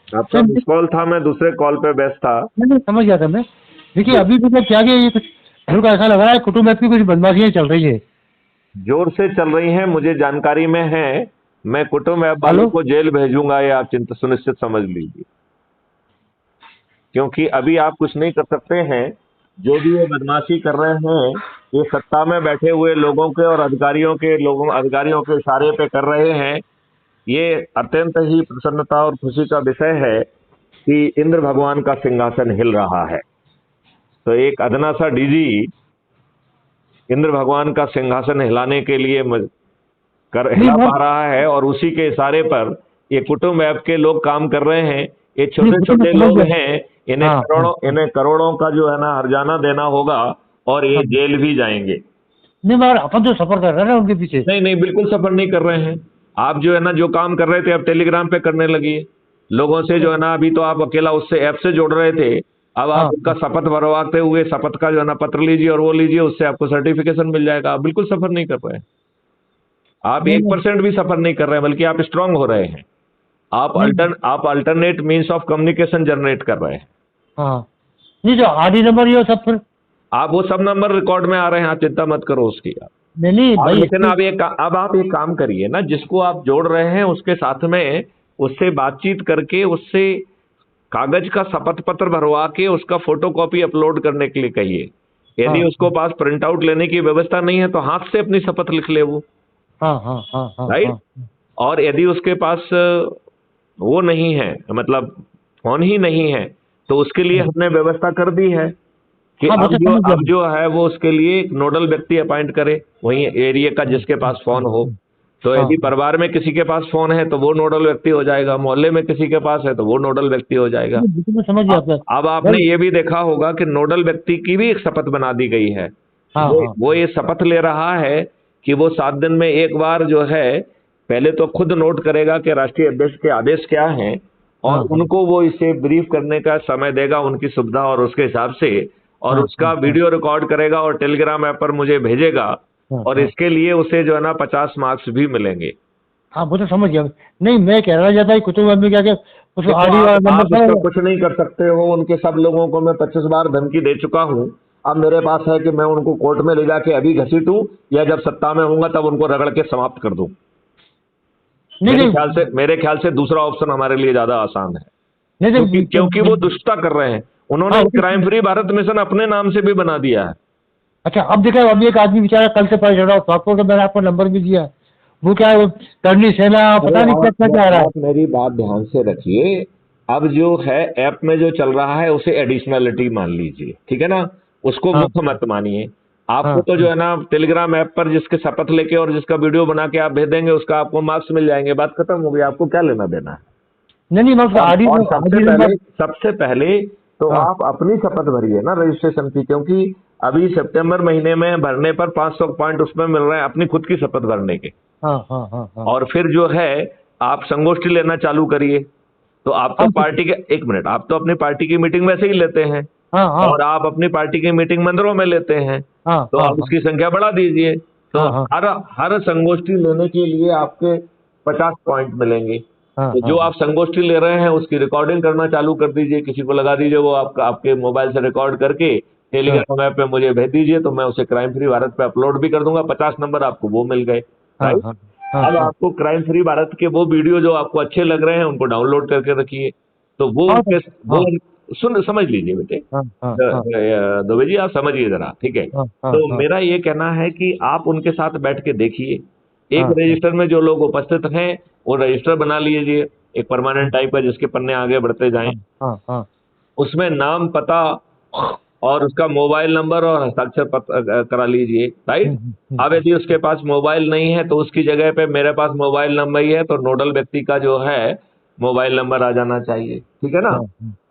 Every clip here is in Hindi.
आपका मिस कॉल था, मैं दूसरे कॉल पे व्यस्त था। नहीं समझ गया था मैं। देखिए अभी मतलब क्या कि ये कुछ हल्का ऐसा लग रहा है कुटुंब ऐप की कुछ बदमाशियां चल रही है। जोर से चल रही हैं, मुझे जानकारी में है। मैं कुटुंब ऐप वालों हेलो। को जेल भेजूंगा, ये आप चिंता सुनिश्चित समझ लीजिए। क्योंकि अभी आप कुछ नहीं कर सकते हैं। जो भी ये बदमाशी कर रहे हैं, ये सत्ता में बैठे हुए लोगों के और अधिकारियों के इशारे पे कर रहे हैं। ये अत्यंत ही प्रसन्नता और खुशी का विषय है कि इंद्र भगवान का सिंहासन हिल रहा है। तो एक अदना सा डीजी इंद्र भगवान का सिंहासन हिलाने के लिए नहीं हिला मैं पा रहा है, और उसी के इशारे पर ये कुटुंब ऐप के लोग काम कर रहे हैं। ये नहीं छोटे वो तो मैं छोटे समझ लोग गया। हैं। हाँ हाँ हाँ इन्हें करोड़ों का जो है ना हर्जाना देना होगा, और ये हाँ। जेल भी जाएंगे। नहीं मगर अपन तो सफर कर रहे हैं ना उनके पीछे। नहीं नहीं, बिल्कुल सफर नहीं कर रहे हैं। आप जो है ना जो काम कर रहे थे, अब टेलीग्राम पे करने लगी लोगों से, जो है ना अभी तो आप अकेला उससे ऐप से जोड़ रहे थे। अब हाँ आप उनका हाँ। शपथ भरवाते हुए शपथ का जो है ना पत्र लीजिए, और वो लीजिए, उससे आपको सर्टिफिकेशन मिल जाएगा। आप बिल्कुल सफर नहीं कर रहे हैं। आप नहीं एक नहीं परसेंट भी सफर नहीं कर रहे हैं, बल्कि आप स्ट्रांग हो रहे हैं। नहीं। आप alternate means of communication generate कर रहे हैं। हाँ नहीं जो आधी नंबर ये सब फिर। आप वो सब नंबर रिकॉर्ड में आ रहे हैं, आप चिंता मत करो उसकी। नहीं नहीं आप भाई लेकिन इसमें। अब आप एक काम करिए ना, जिसको आप जोड़ रहे हैं उसके साथ में उससे बातचीत करके, उससे कागज का शपथ पत्र भरवा के उसका फोटो कॉपी अपलोड करने के लिए कहिए। यदि हाँ उसको पास प्रिंट आउट लेने की व्यवस्था नहीं है, तो हाथ से अपनी शपथ लिख ले वो। हाँ हाँ हाँ हाँ राइट। हाँ और यदि उसके पास वो नहीं है, मतलब फोन ही नहीं है, तो उसके लिए हाँ हमने व्यवस्था कर दी है कि हाँ, वो तो समझ गया अब जो है वो उसके लिए एक नोडल व्यक्ति अपॉइंट करे, वही एरिया का मैं। जिसके पास फोन हो। तो हाँ यदि हाँ। परिवार में किसी के पास फोन है तो वो नोडल व्यक्ति हो जाएगा, मोहल्ले में किसी के पास है तो वो नोडल व्यक्ति हो जाएगा। नहीं, वो तो मैं समझ गया आपका। अब आपने भाई। ये भी देखा होगा कि नोडल व्यक्ति की भी एक शपथ बना दी गई है। हाँ हाँ वो ये शपथ ले रहा है कि वो 7 दिन में एक बार जो है, पहले तो खुद नोट करेगा कि राष्ट्रीय अध्यक्ष के आदेश क्या हैं, और हाँ हाँ उनको वो इसे ब्रीफ करने का समय देगा उनकी सुविधा और उसके हिसाब से, और हाँ हाँ उसका हाँ वीडियो रिकॉर्ड करेगा और टेलीग्राम ऐप पर मुझे भेजेगा। हाँ और हाँ इसके लिए उसे जो है ना 50 मार्क्स भी मिलेंगे। हाँ, वो तो समझ गया। नहीं मैं कह रहा जाता है कुतुब में क्या क्या उसको देखो, आडी वाला नंबर आप उसका था। कुछ नहीं कर सकते हो। उनके सब लोगों को मैं 25 बार धमकी दे चुका हूँ। अब मेरे पास है कि मैं उनको कोर्ट में ले जाके अभी घसीटूं, या जब सत्ता में होऊंगा तब उनको रगड़ के समाप्त कर दूं। नहीं नहीं मेरे ख्याल से दूसरा ऑप्शन हमारे लिए ज्यादा आसान है। नहीं क्योंकि वो नहीं। दुष्टता कर रहे हैं। हाँ उन्होंने वो क्राइम तो। फ्री भारत मिशन अपने नाम से भी बना दिया है। अच्छा अब देखा अभी एक आदमी बेचारा कल से पता चल रहा आपको तो मैंने आपको नंबर भी दिया। वो क्या है वो करनी सेना अरे पता नहीं क्या क्या क्या आ रहा है। आप मेरी बात ध्यान से रखिए। अब जो है ऐप में जो चल रहा है उसे एडिशनलिटी मान लीजिए, ठीक है ना। उसको हाँ मुख्य मत मानिए। आपको हाँ तो जो हाँ। है ना टेलीग्राम ऐप पर जिसके शपथ लेके और जिसका वीडियो बना के आप भेज देंगे, उसका आपको मार्क्स मिल जाएंगे, बात खत्म हो गई। आपको क्या लेना देना है। नहीं नहीं मैं उसका आडी और आडी नंबर। सबसे पहले तो हाँ आप अपनी शपथ भरिए ना रजिस्ट्रेशन की, क्योंकि अभी सितंबर महीने में भरने पर 500 पॉइंट उसमें मिल रहे हैं अपनी खुद की शपथ भरने के। हाँ हाँ हाँ हाँ और फिर जो है आप संगोष्ठी लेना चालू करिए। तो आप तो हम पार्टी के, एक मिनट, आप तो अपनी पार्टी की मीटिंग वैसे ही लेते हैं, हाँ हाँ और आप अपनी पार्टी की मीटिंग मंदिरों में लेते हैं। हाँ तो हाँ आप हाँ उसकी संख्या बढ़ा दीजिए। तो हाँ हाँ हर हर संगोष्ठी लेने के लिए आपके 50 पॉइंट मिलेंगे। हाँ तो जो हाँ आप संगोष्ठी ले रहे हैं उसकी रिकॉर्डिंग करना चालू कर दीजिए, किसी को लगा दीजिए, वो आपका आपके मोबाइल से रिकॉर्ड करके हाँ टेलीग्राम ऐप पे मुझे भेज दीजिए, तो मैं उसे क्राइम फ्री भारत पे अपलोड भी कर दूंगा। 50 नंबर आपको वो मिल गए। हाँ राइट। हाँ हाँ अब हाँ आपको क्राइम फ्री भारत के वो वीडियो जो आपको अच्छे लग रहे हैं उनको डाउनलोड करके रखिए। तो वो हाँ उनके वो हाँ सुन समझ लीजिए बेटे। हाँ हाँ हाँ दुबे जी आप समझिए जरा, ठीक है। हाँ हाँ तो हाँ मेरा ये कहना है कि आप उनके साथ बैठ के देखिए। एक हाँ हाँ रजिस्टर में जो लोग उपस्थित हैं वो रजिस्टर बना लीजिए, एक परमानेंट टाइप का, जिसके पन्ने आगे बढ़ते जाएं। हाँ हाँ हाँ उसमें नाम, पता और उसका मोबाइल नंबर और हस्ताक्षर करा लीजिए। राइट। अब हम्म। यदि उसके पास मोबाइल नहीं है तो उसकी जगह पे मेरे पास मोबाइल नंबर ही है, तो नोडल व्यक्ति का जो है मोबाइल नंबर आ जाना चाहिए, ठीक है ना। हाँ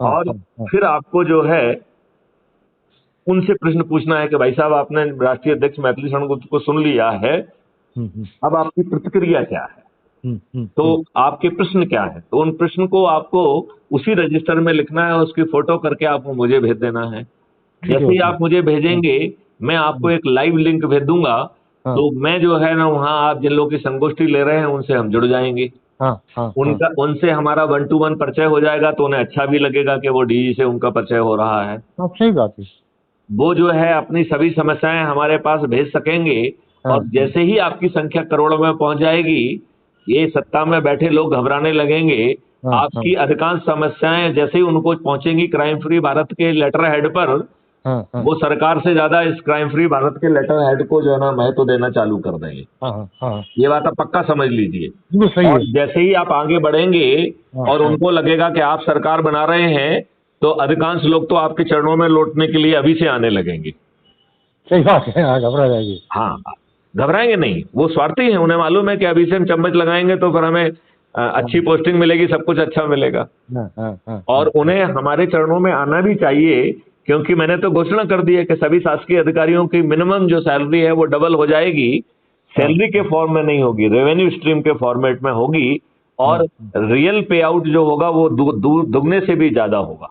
हाँ और हाँ हाँ फिर आपको जो है उनसे प्रश्न पूछना है कि भाई साहब, आपने राष्ट्रीय अध्यक्ष मैथिली शरण गुप्त को सुन लिया है, हम्म। अब आपकी प्रतिक्रिया क्या है। हम्म हम्म तो हम्म। आपके प्रश्न क्या है, तो उन प्रश्न को आपको उसी रजिस्टर में लिखना है, उसकी फोटो करके आपको मुझे भेज देना है। ठीक है जैसे ही ओके। आप मुझे भेजेंगे, मैं आपको एक लाइव लिंक भेज दूंगा। हाँ तो मैं जो है ना वहाँ आप जिन लोगों की संगोष्ठी ले रहे हैं उनसे हम जुड़ जाएंगे। हाँ हाँ उनका उनसे हमारा 1-to-1 परिचय हो जाएगा तो उन्हें अच्छा भी लगेगा कि वो डीजी से उनका परिचय हो रहा है। हाँ, सही बात है। वो जो है अपनी सभी समस्याएं हमारे पास भेज सकेंगे, हाँ और जैसे ही आपकी संख्या करोड़ों में पहुंच जाएगी, ये सत्ता में बैठे लोग घबराने लगेंगे। हाँ हाँ आपकी अधिकांश समस्याएं जैसे ही उनको पहुंचेंगी क्राइम फ्री भारत के लेटर हेड पर, हाँ हाँ वो सरकार से ज्यादा इस क्राइम फ्री भारत के लेटर हेड को जो है ना महत्व देना चालू कर देंगे। हाँ हाँ हाँ, ये बात आप पक्का समझ लीजिए। बिल्कुल सही और है। जैसे ही आप आगे बढ़ेंगे हाँ और हाँ, उनको लगेगा कि आप सरकार बना रहे हैं, तो अधिकांश लोग तो आपके चरणों में लौटने के लिए अभी से आने लगेंगे। सही बात है। हाँ, घबरा जाएगी। हाँ, घबराएंगे नहीं, वो स्वार्थी हैं, उन्हें मालूम है कि अभी से हम चम्मच लगाएंगे तो फिर हमें अच्छी पोस्टिंग मिलेगी, सब कुछ अच्छा मिलेगा। हाँ हाँ हाँ और उन्हें हमारे चरणों में आना भी चाहिए, क्योंकि मैंने तो घोषणा कर दी है कि सभी शासकीय अधिकारियों की मिनिमम जो सैलरी है वो डबल हो जाएगी। हाँ सैलरी के फॉर्म में नहीं होगी, रेवेन्यू स्ट्रीम के फॉर्मेट में होगी, हाँ और रियल पे आउट जो होगा वो दुगने से भी ज्यादा होगा।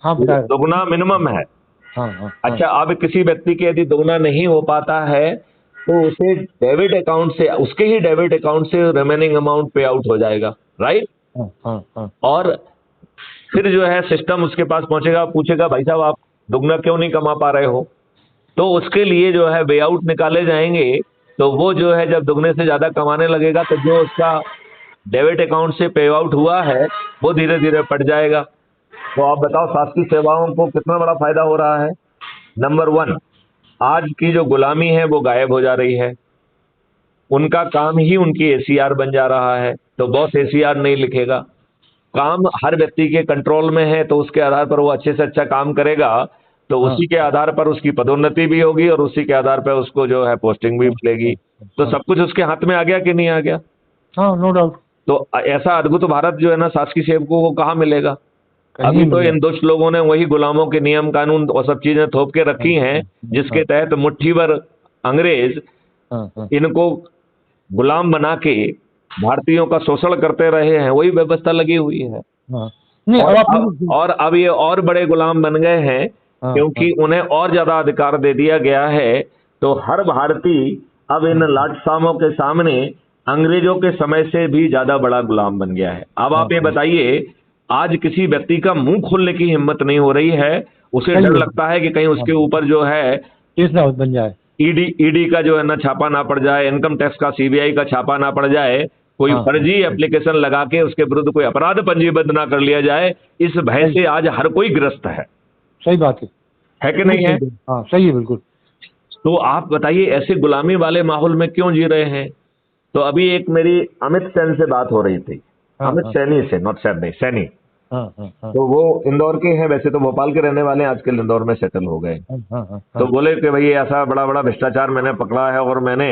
हाँ, बताए। दुगना मिनिमम है। हाँ हाँ हाँ अच्छा, अब किसी व्यक्ति के यदि दोगुना नहीं हो पाता है तो उसे डेबिट अकाउंट से, उसके ही डेबिट अकाउंट से रिमेनिंग अमाउंट पे आउट हो जाएगा, राइट। हाँ हाँ हाँ और फिर जो है सिस्टम उसके पास पहुंचेगा, पूछेगा भाई साहब आप दुगना क्यों नहीं कमा पा रहे हो, तो उसके लिए जो है वे आउट निकाले जाएंगे। तो वो जो है जब दुगने से ज्यादा कमाने लगेगा तो जो उसका डेबिट अकाउंट से पे आउट हुआ है वो धीरे धीरे पट जाएगा। तो आप बताओ शासकीय सेवाओं को कितना बड़ा फायदा हो रहा है। नंबर 1, आज की जो गुलामी है वो गायब हो जा रही है। उनका काम ही उनकी एसीआर बन जा रहा है, तो बॉस एसीआर नहीं लिखेगा, काम हर व्यक्ति के कंट्रोल में है, तो उसके आधार पर वो अच्छे से अच्छा काम करेगा, तो हाँ उसी के आधार पर उसकी पदोन्नति भी होगी और उसी के आधार पर उसको जो है पोस्टिंग भी मिलेगी। तो हाँ सब कुछ उसके हाथ में आ गया कि नहीं आ गया। हाँ, नो डाउट। तो ऐसा अद्भुत भारत जो है ना शासकीय सेवकों को कहाँ मिलेगा। कहीं अभी नहीं तो मिलेगा। इन दुष्ट लोगों ने वही गुलामों के नियम कानून और सब चीजें थोप के रखी हैं, जिसके तहत मुट्ठी भर अंग्रेज हाँ हाँ इनको गुलाम बना के भारतीयों का शोषण करते रहे हैं, वही व्यवस्था लगी हुई है। हाँ, नहीं और अब आप और अब ये और बड़े गुलाम बन गए हैं, हाँ क्योंकि उन्हें और ज्यादा अधिकार दे दिया गया है। तो हर भारतीय अब इन लाटसामों के सामने अंग्रेजों के समय से भी ज्यादा बड़ा गुलाम बन गया है। अब आप ये बताइए, आज किसी व्यक्ति का मुंह खोलने की हिम्मत नहीं हो रही है, उसे सही डर है। लगता है कि कहीं उसके ऊपर जो है केस ना बन जाए। ईडी का जो है ना छापा ना पड़ जाए, इनकम टैक्स का सीबीआई का छापा ना पड़ जाए, कोई हाँ फर्जी एप्लीकेशन लगा के उसके विरुद्ध कोई अपराध पंजीबद्ध ना कर लिया जाए, इस भय से आज हर कोई ग्रस्त है सही बात है कि नहीं है। हाँ सही है, बिल्कुल। तो आप बताइए ऐसे गुलामी वाले माहौल में क्यों जी रहे हैं। तो अभी एक मेरी अमित सेन से बात हो रही थी, हाँ अमित हाँ सैनी से, नॉट सैनी, सैनी। हाँ हाँ हाँ तो वो इंदौर के हैं, वैसे तो भोपाल के रहने वाले हैं, आजकल इंदौर में सेटल हो गए। हाँ हाँ हाँ तो बोले कि भाई ऐसा बड़ा बड़ा भ्रष्टाचार मैंने पकड़ा है, और मैंने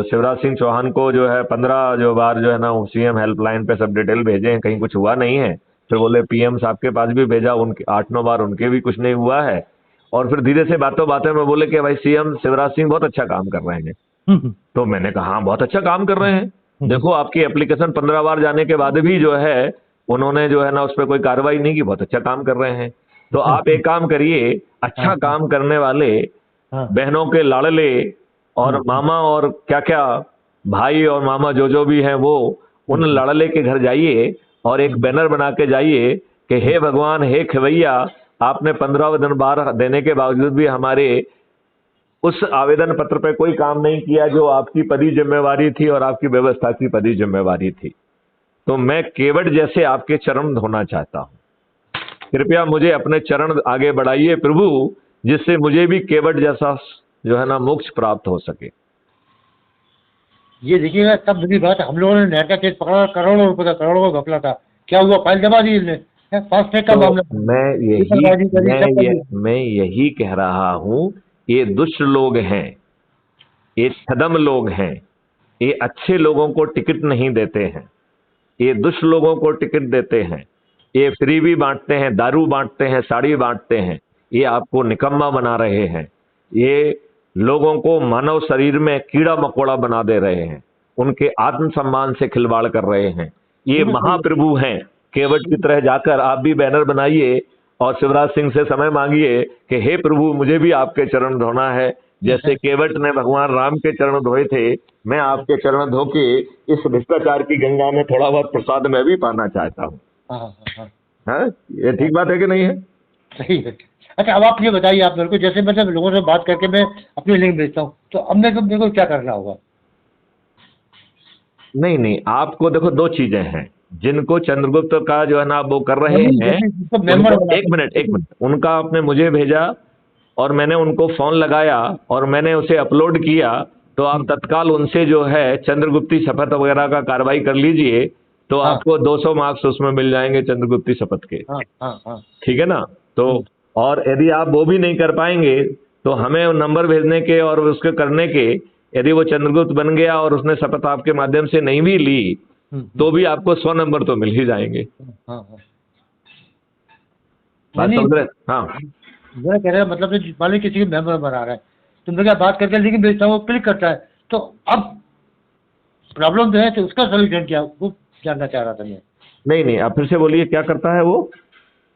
शिवराज सिंह चौहान को जो है 15 जो बार जो है ना सीएम हेल्पलाइन पे सब डिटेल भेजे हैं, कहीं कुछ हुआ नहीं है। फिर बोले पीएम साहब के पास भी भेजा, उनके 8-9 बार, उनके भी कुछ नहीं हुआ है। और फिर धीरे से बातों बातों में बोले कि भाई सीएम शिवराज सिंह बहुत अच्छा काम कर रहे हैं। तो मैंने कहा हाँ बहुत अच्छा काम कर रहे हैं, देखो आपकी एप्लीकेशन 15 बार जाने के बाद भी जो है उन्होंने जो है ना उस पर कोई कार्रवाई नहीं की, बहुत अच्छा काम कर रहे हैं। तो आप एक काम करिए, अच्छा काम करने वाले हाँ बहनों के लाड़ले और मामा और क्या क्या भाई और मामा जो भी हैं, वो उन लाड़ले के घर जाइए और एक बैनर बना के जाइए कि हे भगवान, हे खवैया, आपने 15 दिन बार देने के बावजूद भी हमारे उस आवेदन पत्र पे कोई काम नहीं किया जो आपकी पदी जिम्मेवारी थी और आपकी व्यवस्था की पदी जिम्मेवारी थी। तो मैं केवट जैसे आपके चरण धोना चाहता हूं, कृपया मुझे अपने चरण आगे बढ़ाइए प्रभु, जिससे मुझे भी केवट जैसा जो है ना मोक्ष प्राप्त हो सके। ये देखिएगा, तब बड़ी बात, हम लोगों ने नहर का केस पकड़ा, करोड़ों रुपए का, करोड़ों का घपला था, क्या हुआ, फाइल जमा दी इसने, फास्ट ट्रैक का तो मामला। मैं यही कह रहा हूं, ये दुष्ट लोग हैं, ये छदम लोग हैं, ये अच्छे लोगों को टिकट नहीं देते हैं, ये दुष्ट लोगों को टिकट देते हैं, ये फ्री भी बांटते हैं, दारू बांटते हैं, साड़ी बांटते हैं, ये आपको निकम्मा बना रहे हैं, ये लोगों को मानव शरीर में कीड़ा मकोड़ा बना दे रहे हैं, उनके आत्मसम्मान से खिलवाड़ कर रहे हैं। ये महाप्रभु हैं। केवट की तरह जाकर आप भी बैनर बनाइए और शिवराज सिंह से समय मांगिए कि हे प्रभु, मुझे भी आपके चरण धोना है, जैसे केवट ने भगवान राम के चरण धोए थे, मैं आपके चरण धो के इस भ्रष्टाचार की गंगा में थोड़ा बहुत प्रसाद मैं भी पाना चाहता हूँ। हाँ हाँ हाँ हाँ, ये ठीक बात है कि नहीं है? सही है। अच्छा अब आप ये बताइए, आप मेरे को, जैसे मतलब लोगों से बात करके मैं अपनी लिंक भेजता हूँ, तो अब मेरे को क्या करना होगा? नहीं नहीं, आपको देखो दो चीजें हैं। जिनको चंद्रगुप्त का जो है ना वो कर रहे नहीं, हैं, जैसे जिसको मेंबर उनको बनाते एक मिनट एक मिनट, उनका आपने मुझे भेजा और मैंने उनको फोन लगाया और मैंने उसे अपलोड किया, तो आप तत्काल उनसे जो है चंद्रगुप्ती शपथ वगैरह का कार्रवाई कर लीजिए, तो हाँ आपको 200 मार्क्स उसमें मिल जाएंगे चंद्रगुप्ती शपथ के। हाँ हाँ हाँ। ठीक है ना? तो और यदि आप वो भी नहीं कर पाएंगे तो हमें नंबर भेजने के और उसके करने के, यदि वो चंद्रगुप्त बन गया और उसने शपथ आपके माध्यम से नहीं भी ली तो भी आपको 100 नंबर तो मिल ही जाएंगे। हाँ हाँ। बात नहीं समझ रहे? हाँ मेरा कहने का मतलब है, मान लीजिए किसी को मेंबर बना रहा है, तो मैं क्या बात करके लिंक भेजता हूँ, वो क्लिक करता है, तो अब प्रॉब्लम जो है तो उसका सोल्यूशन क्या, वो जानना चाह रहा था मैं। नहीं नहीं, आप फिर से बोलिए क्या करता है वो?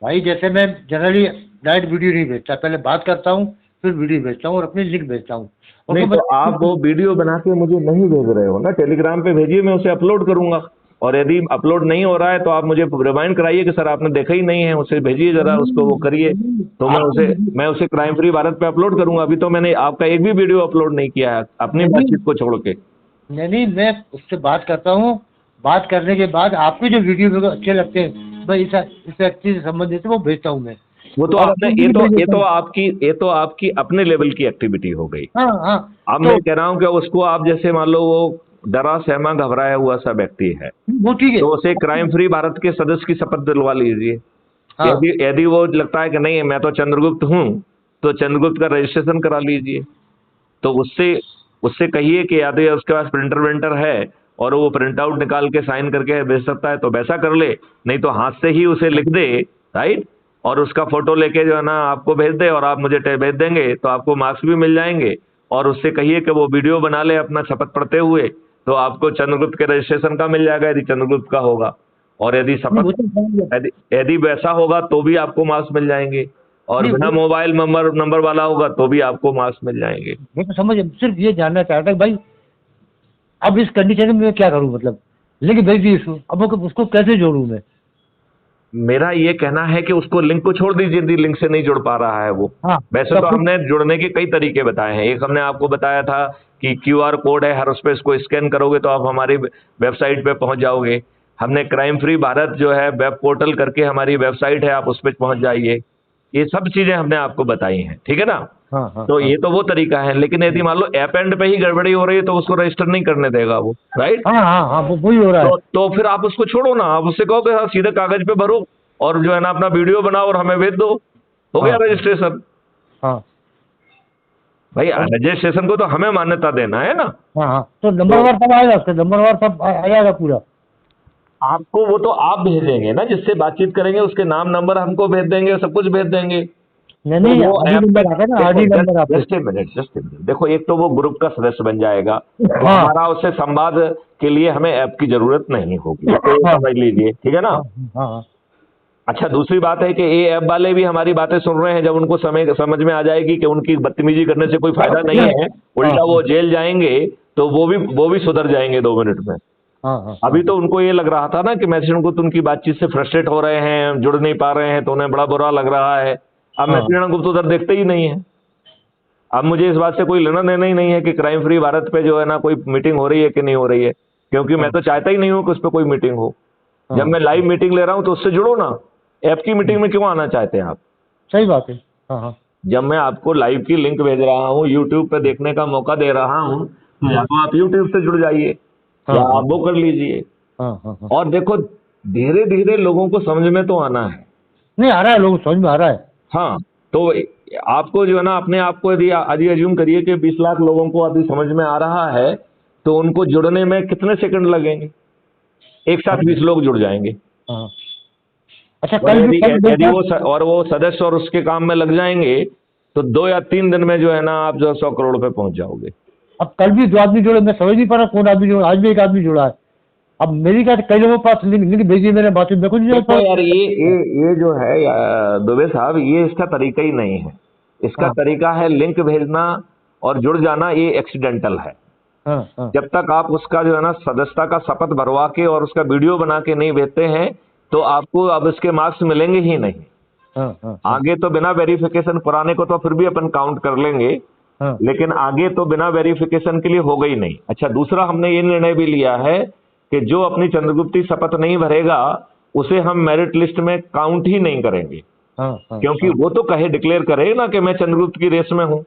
भाई जैसे मैं जनरली डायरेक्ट वीडियो नहीं भेजता, पहले बात करता हूँ, फिर वीडियो भेजता हूँ और अपनी लिंक भेजता हूँ। और नहीं वो तो आप वो वीडियो बना के मुझे नहीं भेज रहे हो ना, टेलीग्राम पे भेजिए, मैं उसे अपलोड करूंगा। और यदि अपलोड नहीं हो रहा है तो आप मुझे रिमाइंड कराइए कि सर आपने देखा ही नहीं है, उसे भेजिए जरा, उसको वो करिए, तो मैं उसे क्राइम फ्री भारत पे अपलोड करूंगा। अभी तो मैंने आपका एक भी वीडियो अपलोड नहीं किया है अपनी बातचीत को छोड़ के। नहीं मैं उससे बात करता हूँ, बात करने के बाद आपके जो वीडियो मेरे को अच्छे लगते हैं, भाई इस व्यक्ति से संबंधित है, वो भेजता हूँ मैं। वो तो और आपने अपनी भी भेज देता हूँ। ये तो आपकी अपने लेवल की एक्टिविटी हो गई। हाँ हाँ। अब तो मैं कह रहा हूँ कि उसको आप जैसे मान लो वो डरा सहमा घबराया हुआ सा व्यक्ति है, वो ठीक है। तो उसे क्राइम फ्री भारत के सदस्य की शपथ दिलवा लीजिए। हाँ यदि वो लगता है कि नहीं मैं तो चंद्रगुप्त हूँ, तो चंद्रगुप्त का रजिस्ट्रेशन करा लीजिए। तो उससे उससे कहिए कि यदि उसके पास प्रिंटर विंटर है और वो प्रिंट आउट निकाल के साइन करके भेज सकता है तो वैसा कर ले, नहीं तो हाथ से ही उसे लिख दे, राइट, और उसका फोटो लेके जो है ना आपको भेज दे और आप मुझे भेज देंगे तो आपको मार्क्स भी मिल जाएंगे। और उससे कहिए कि वो वीडियो बना ले अपना शपथ पढ़ते हुए, तो आपको चंद्रगुप्त के रजिस्ट्रेशन का मिल जाएगा यदि चंद्रगुप्त का होगा। और यदि नहीं, वो शपथ तो समझ गया। यदि वैसा होगा तो भी आपको मार्क्स मिल जाएंगे, और नहीं बिना मोबाइल नंबर वाला होगा तो भी आपको मार्क्स मिल जाएंगे। वो तो समझ गया। सिर्फ ये जानना चाह रहा था कि भाई अब इस कंडीशन में मैं क्या करूँ, मतलब लिंक भेज दी उसको, अब उसको कैसे जोड़ूँ मैं? मेरा ये कहना है कि उसको लिंक को छोड़ दीजिए यदि लिंक से नहीं जुड़ पा रहा है वो। हाँ वैसे तो हमने जुड़ने के कई तरीके बताए हैं। एक हमने आपको बताया था कि क्यूआर कोड है, हर उस पे इसको स्कैन करोगे तो आप हमारी वेबसाइट पे पहुंच जाओगे। हमने क्राइम फ्री भारत जो है वेब पोर्टल करके हमारी वेबसाइट है, आप उस पर पहुंच जाइए। ये सब चीजें हमने आपको बताई हैं, ठीक है ना? हाँ हाँ तो हाँ ये तो वो तरीका है, लेकिन यदि मान लो ऐप एंड पे ही गड़बड़ी हो रही है तो उसको रजिस्टर नहीं करने देगा वो, राइट? हाँ हाँ हाँ, वो वही हो रहा है। तो फिर आप उसको छोड़ो ना, आप उससे कहो कि हाँ सीधे कागज पे भरो और जो है ना अपना वीडियो बनाओ और हमें भेज दो, हो गया हाँ रजिस्ट्रेशन। हाँ भाई रजिस्ट्रेशन को तो हमें मान्यता देना है ना। हाँ हाँ। तो नंबरवार सब आएगा, उसका नंबरवार सब आ जाएगा पूरा? आपको वो तो आप भेजेंगे ना, जिससे बातचीत करेंगे उसके नाम नंबर हमको भेज देंगे, सब कुछ भेज देंगे। नहीं तो नहीं, वो आईडी ऐप नंबर आता है ना, आईडी नंबर आता है। जस्ट मिनट, देखो एक तो वो ग्रुप का सदस्य बन जाएगा, तो हाँ हमारा उससे संवाद के लिए हमें ऐप की जरूरत नहीं होगी, तो ये हाँ समझ लीजिए, ठीक है ना? हाँ हाँ हाँ। अच्छा, दूसरी बात है कि ये ऐप वाले भी हमारी बातें सुन रहे हैं, जब उनको समझ में आ जाएगी कि उनकी बदतमीजी करने से कोई फायदा नहीं है, उल्टा वो जेल जाएंगे, तो वो भी सुधर जाएंगे 2 मिनट में। हाँ हाँ। अभी तो उनको ये लग रहा था ना कि मैथिली गुप्त उनकी बातचीत से फ्रस्ट्रेट हो रहे हैं, जुड़ नहीं पा रहे हैं, तो उन्हें बड़ा बुरा लग रहा है। अब मैथिली गुप्त उधर देखते ही नहीं है। अब मुझे इस बात से कोई लेना देना ही नहीं है कि क्राइम फ्री भारत पे जो है ना कोई मीटिंग हो रही है कि नहीं हो रही है, क्योंकि मैं तो चाहता ही नहीं हूँ कि उस पर कोई मीटिंग हो। जब मैं लाइव मीटिंग ले रहा हूँ तो उससे जुड़ो ना, ऐप की मीटिंग में क्यों आना चाहते हैं आप? सही बात है। हाँ हाँ जब मैं आपको लाइव की लिंक भेज रहा हूँ, यूट्यूब पे देखने का मौका दे रहा हूँ, तो या तो आप यूट्यूब से जुड़ जाइए या आप वो कर लीजिए। हाँ हाँ हाँ। और देखो धीरे धीरे लोगों को समझ में तो आना है। नहीं आ रहा है, लोग समझ में आ रहा है। हाँ, तो आपको जो है ना अपने आप को यदि अज्यूम करिए कि 20 लाख लोगों को अभी समझ में आ रहा है, तो उनको जुड़ने में कितने सेकंड लगेंगे? एक साथ 20 लोग जुड़ जाएंगे। हाँ। अच्छा और कल भी यदि वो सदस्य और उसके काम में लग जाएंगे तो 2 या 3 दिन में जो है ना आप जो 100 करोड़ पे पहुंच जाओगे। अब कल भी 2 आदमी जुड़े, मैं समझ नहीं पा रहा कौन आदमी जुड़ा, आज भी एक आदमी जुड़ा है। अब मेरी क्या, कई लोगों के पास लिंक भेजी मैंने, बात में कुछ नहीं देखो यार, ये जो है दुबे साहब, ये इसका तरीका ही नहीं है। इसका तरीका है लिंक भेजना और जुड़ जाना ये एक्सीडेंटल है। जब तक आप उसका जो है ना सदस्यता का शपथ भरवा के और उसका वीडियो बना के नहीं भेजते हैं तो आपको अब इसके मार्क्स मिलेंगे ही नहीं। आगे तो बिना वेरिफिकेशन, पुराने को तो फिर भी अपन काउंट कर लेंगे, लेकिन आगे तो बिना वेरिफिकेशन के लिए होगा ही नहीं। अच्छा, दूसरा हमने ये निर्णय भी लिया है कि जो अपनी चंद्रगुप्ती शपथ नहीं भरेगा उसे हम मेरिट लिस्ट में काउंट ही नहीं करेंगे। क्योंकि वो तो कहे, डिक्लेयर करे ना कि मैं चंद्रगुप्त की रेस में हूं।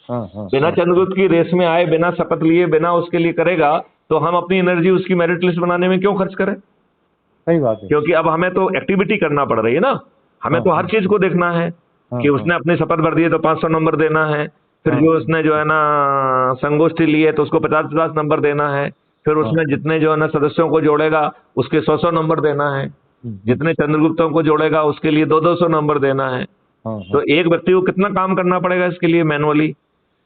बिना चंद्रगुप्त की रेस में आए, बिना शपथ लिए, बिना उसके लिए करेगा तो हम अपनी एनर्जी उसकी मेरिट लिस्ट बनाने में क्यों खर्च करें? सही बात है। क्योंकि अब हमें तो एक्टिविटी करना पड़ रही है ना, हमें तो हर चीज को देखना है कि उसने अपनी शपथ भर दी है तो 500 नंबर देना है, फिर जो उसने जो है ना संगोष्ठी ली है तो उसको 50-50 नंबर देना है, फिर उसने जितने जो है ना सदस्यों को जोड़ेगा उसके 100-100 नंबर देना है, जितने चंद्रगुप्तों को जोड़ेगा उसके लिए 200-200 नंबर देना है। तो एक व्यक्ति को कितना काम करना पड़ेगा इसके लिए मैनुअली?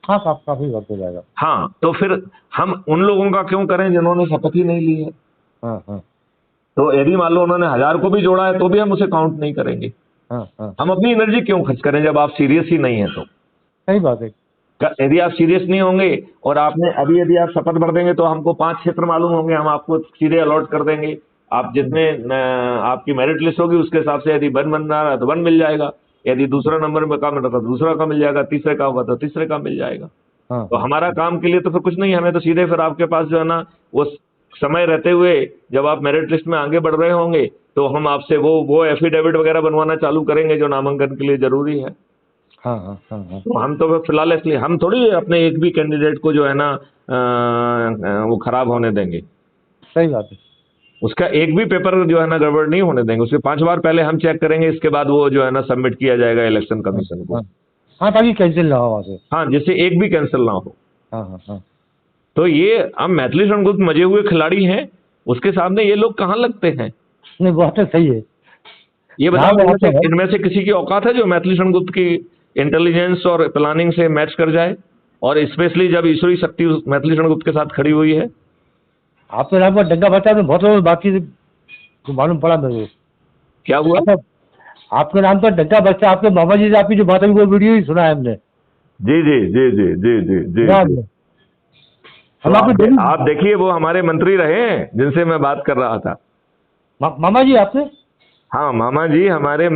हाँ, काफी वक्त हो जाएगा। हाँ, तो फिर हम उन लोगों का क्यों करें जिन्होंने शपथ ही नहीं ली है? तो यदि मान लो उन्होंने 1000 को भी जोड़ा है तो भी हम उसे काउंट नहीं करेंगे। हम अपनी एनर्जी क्यों खर्च करें जब आप सीरियस ही नहीं है तो? सही बात है। यदि आप सीरियस नहीं होंगे और आपने अभी यदि आप शपथ भर देंगे तो हमको 5 क्षेत्र मालूम होंगे, हम आपको सीधे अलॉट कर देंगे। आप जितने आपकी मेरिट लिस्ट होगी उसके हिसाब से यदि 1 बन रहा है तो 1 मिल जाएगा, यदि दूसरा नंबर में काम मिल रहा था तो दूसरा का मिल जाएगा, तीसरे का होगा तो तीसरे का मिल जाएगा। तो हमारा काम के लिए तो फिर कुछ नहीं, हमें तो सीधे फिर आपके पास जो है ना वो समय रहते हुए जब आप मेरिट लिस्ट में आगे बढ़ रहे होंगे तो हम आपसे वो एफिडेविट वगैरह बनवाना चालू करेंगे जो नामांकन के लिए जरूरी है। तो हम तो फिलहाल इसलिए हम थोड़ी अपने एक भी कैंडिडेट को जो है ना वो खराब होने देंगे। सही बात है। उसका एक भी पेपर जो है ना गड़बड़ नहीं होने देंगे, उसके 5 बार पहले हम चेक करेंगे, इसके बाद वो जो है ना सबमिट किया जाएगा इलेक्शन कमीशन को। हाँ, ताकि कैंसिल ना हो वहाँ से। हाँ, जिससे एक भी कैंसिल ना हो। तो ये अब मैथिली शरणगुप्त मजे हुए खिलाड़ी हैं, उसके सामने ये लोग कहाँ लगते हैं? नहीं, बहुत सही है। ये बताओ, इनमें से किसी की औकात है जो मैथिली शरणगुप्त की इंटेलिजेंस और प्लानिंग से मैच कर जाए? और स्पेशली जब ईश्वरी शक्ति मैथिली शरणगुप्त के साथ खड़ी हुई है। आपके नाम पर डंगा बचा में बहुत लोगों बाकी तो मालूम पड़ा मेरे को। क्या हुआ? आपके नाम पर डंगा बच्चा, आपके मामा जी से आपकी जो बात है वो वीडियो ही सुना है हमने। जी जी जी जी जी जी जी, जी। तो आप देखिए, वो हमारे मंत्री रहे हैं जिनसे मैं बात कर रहा था। मामा जी आपने? हाँ, मामा जी हमारे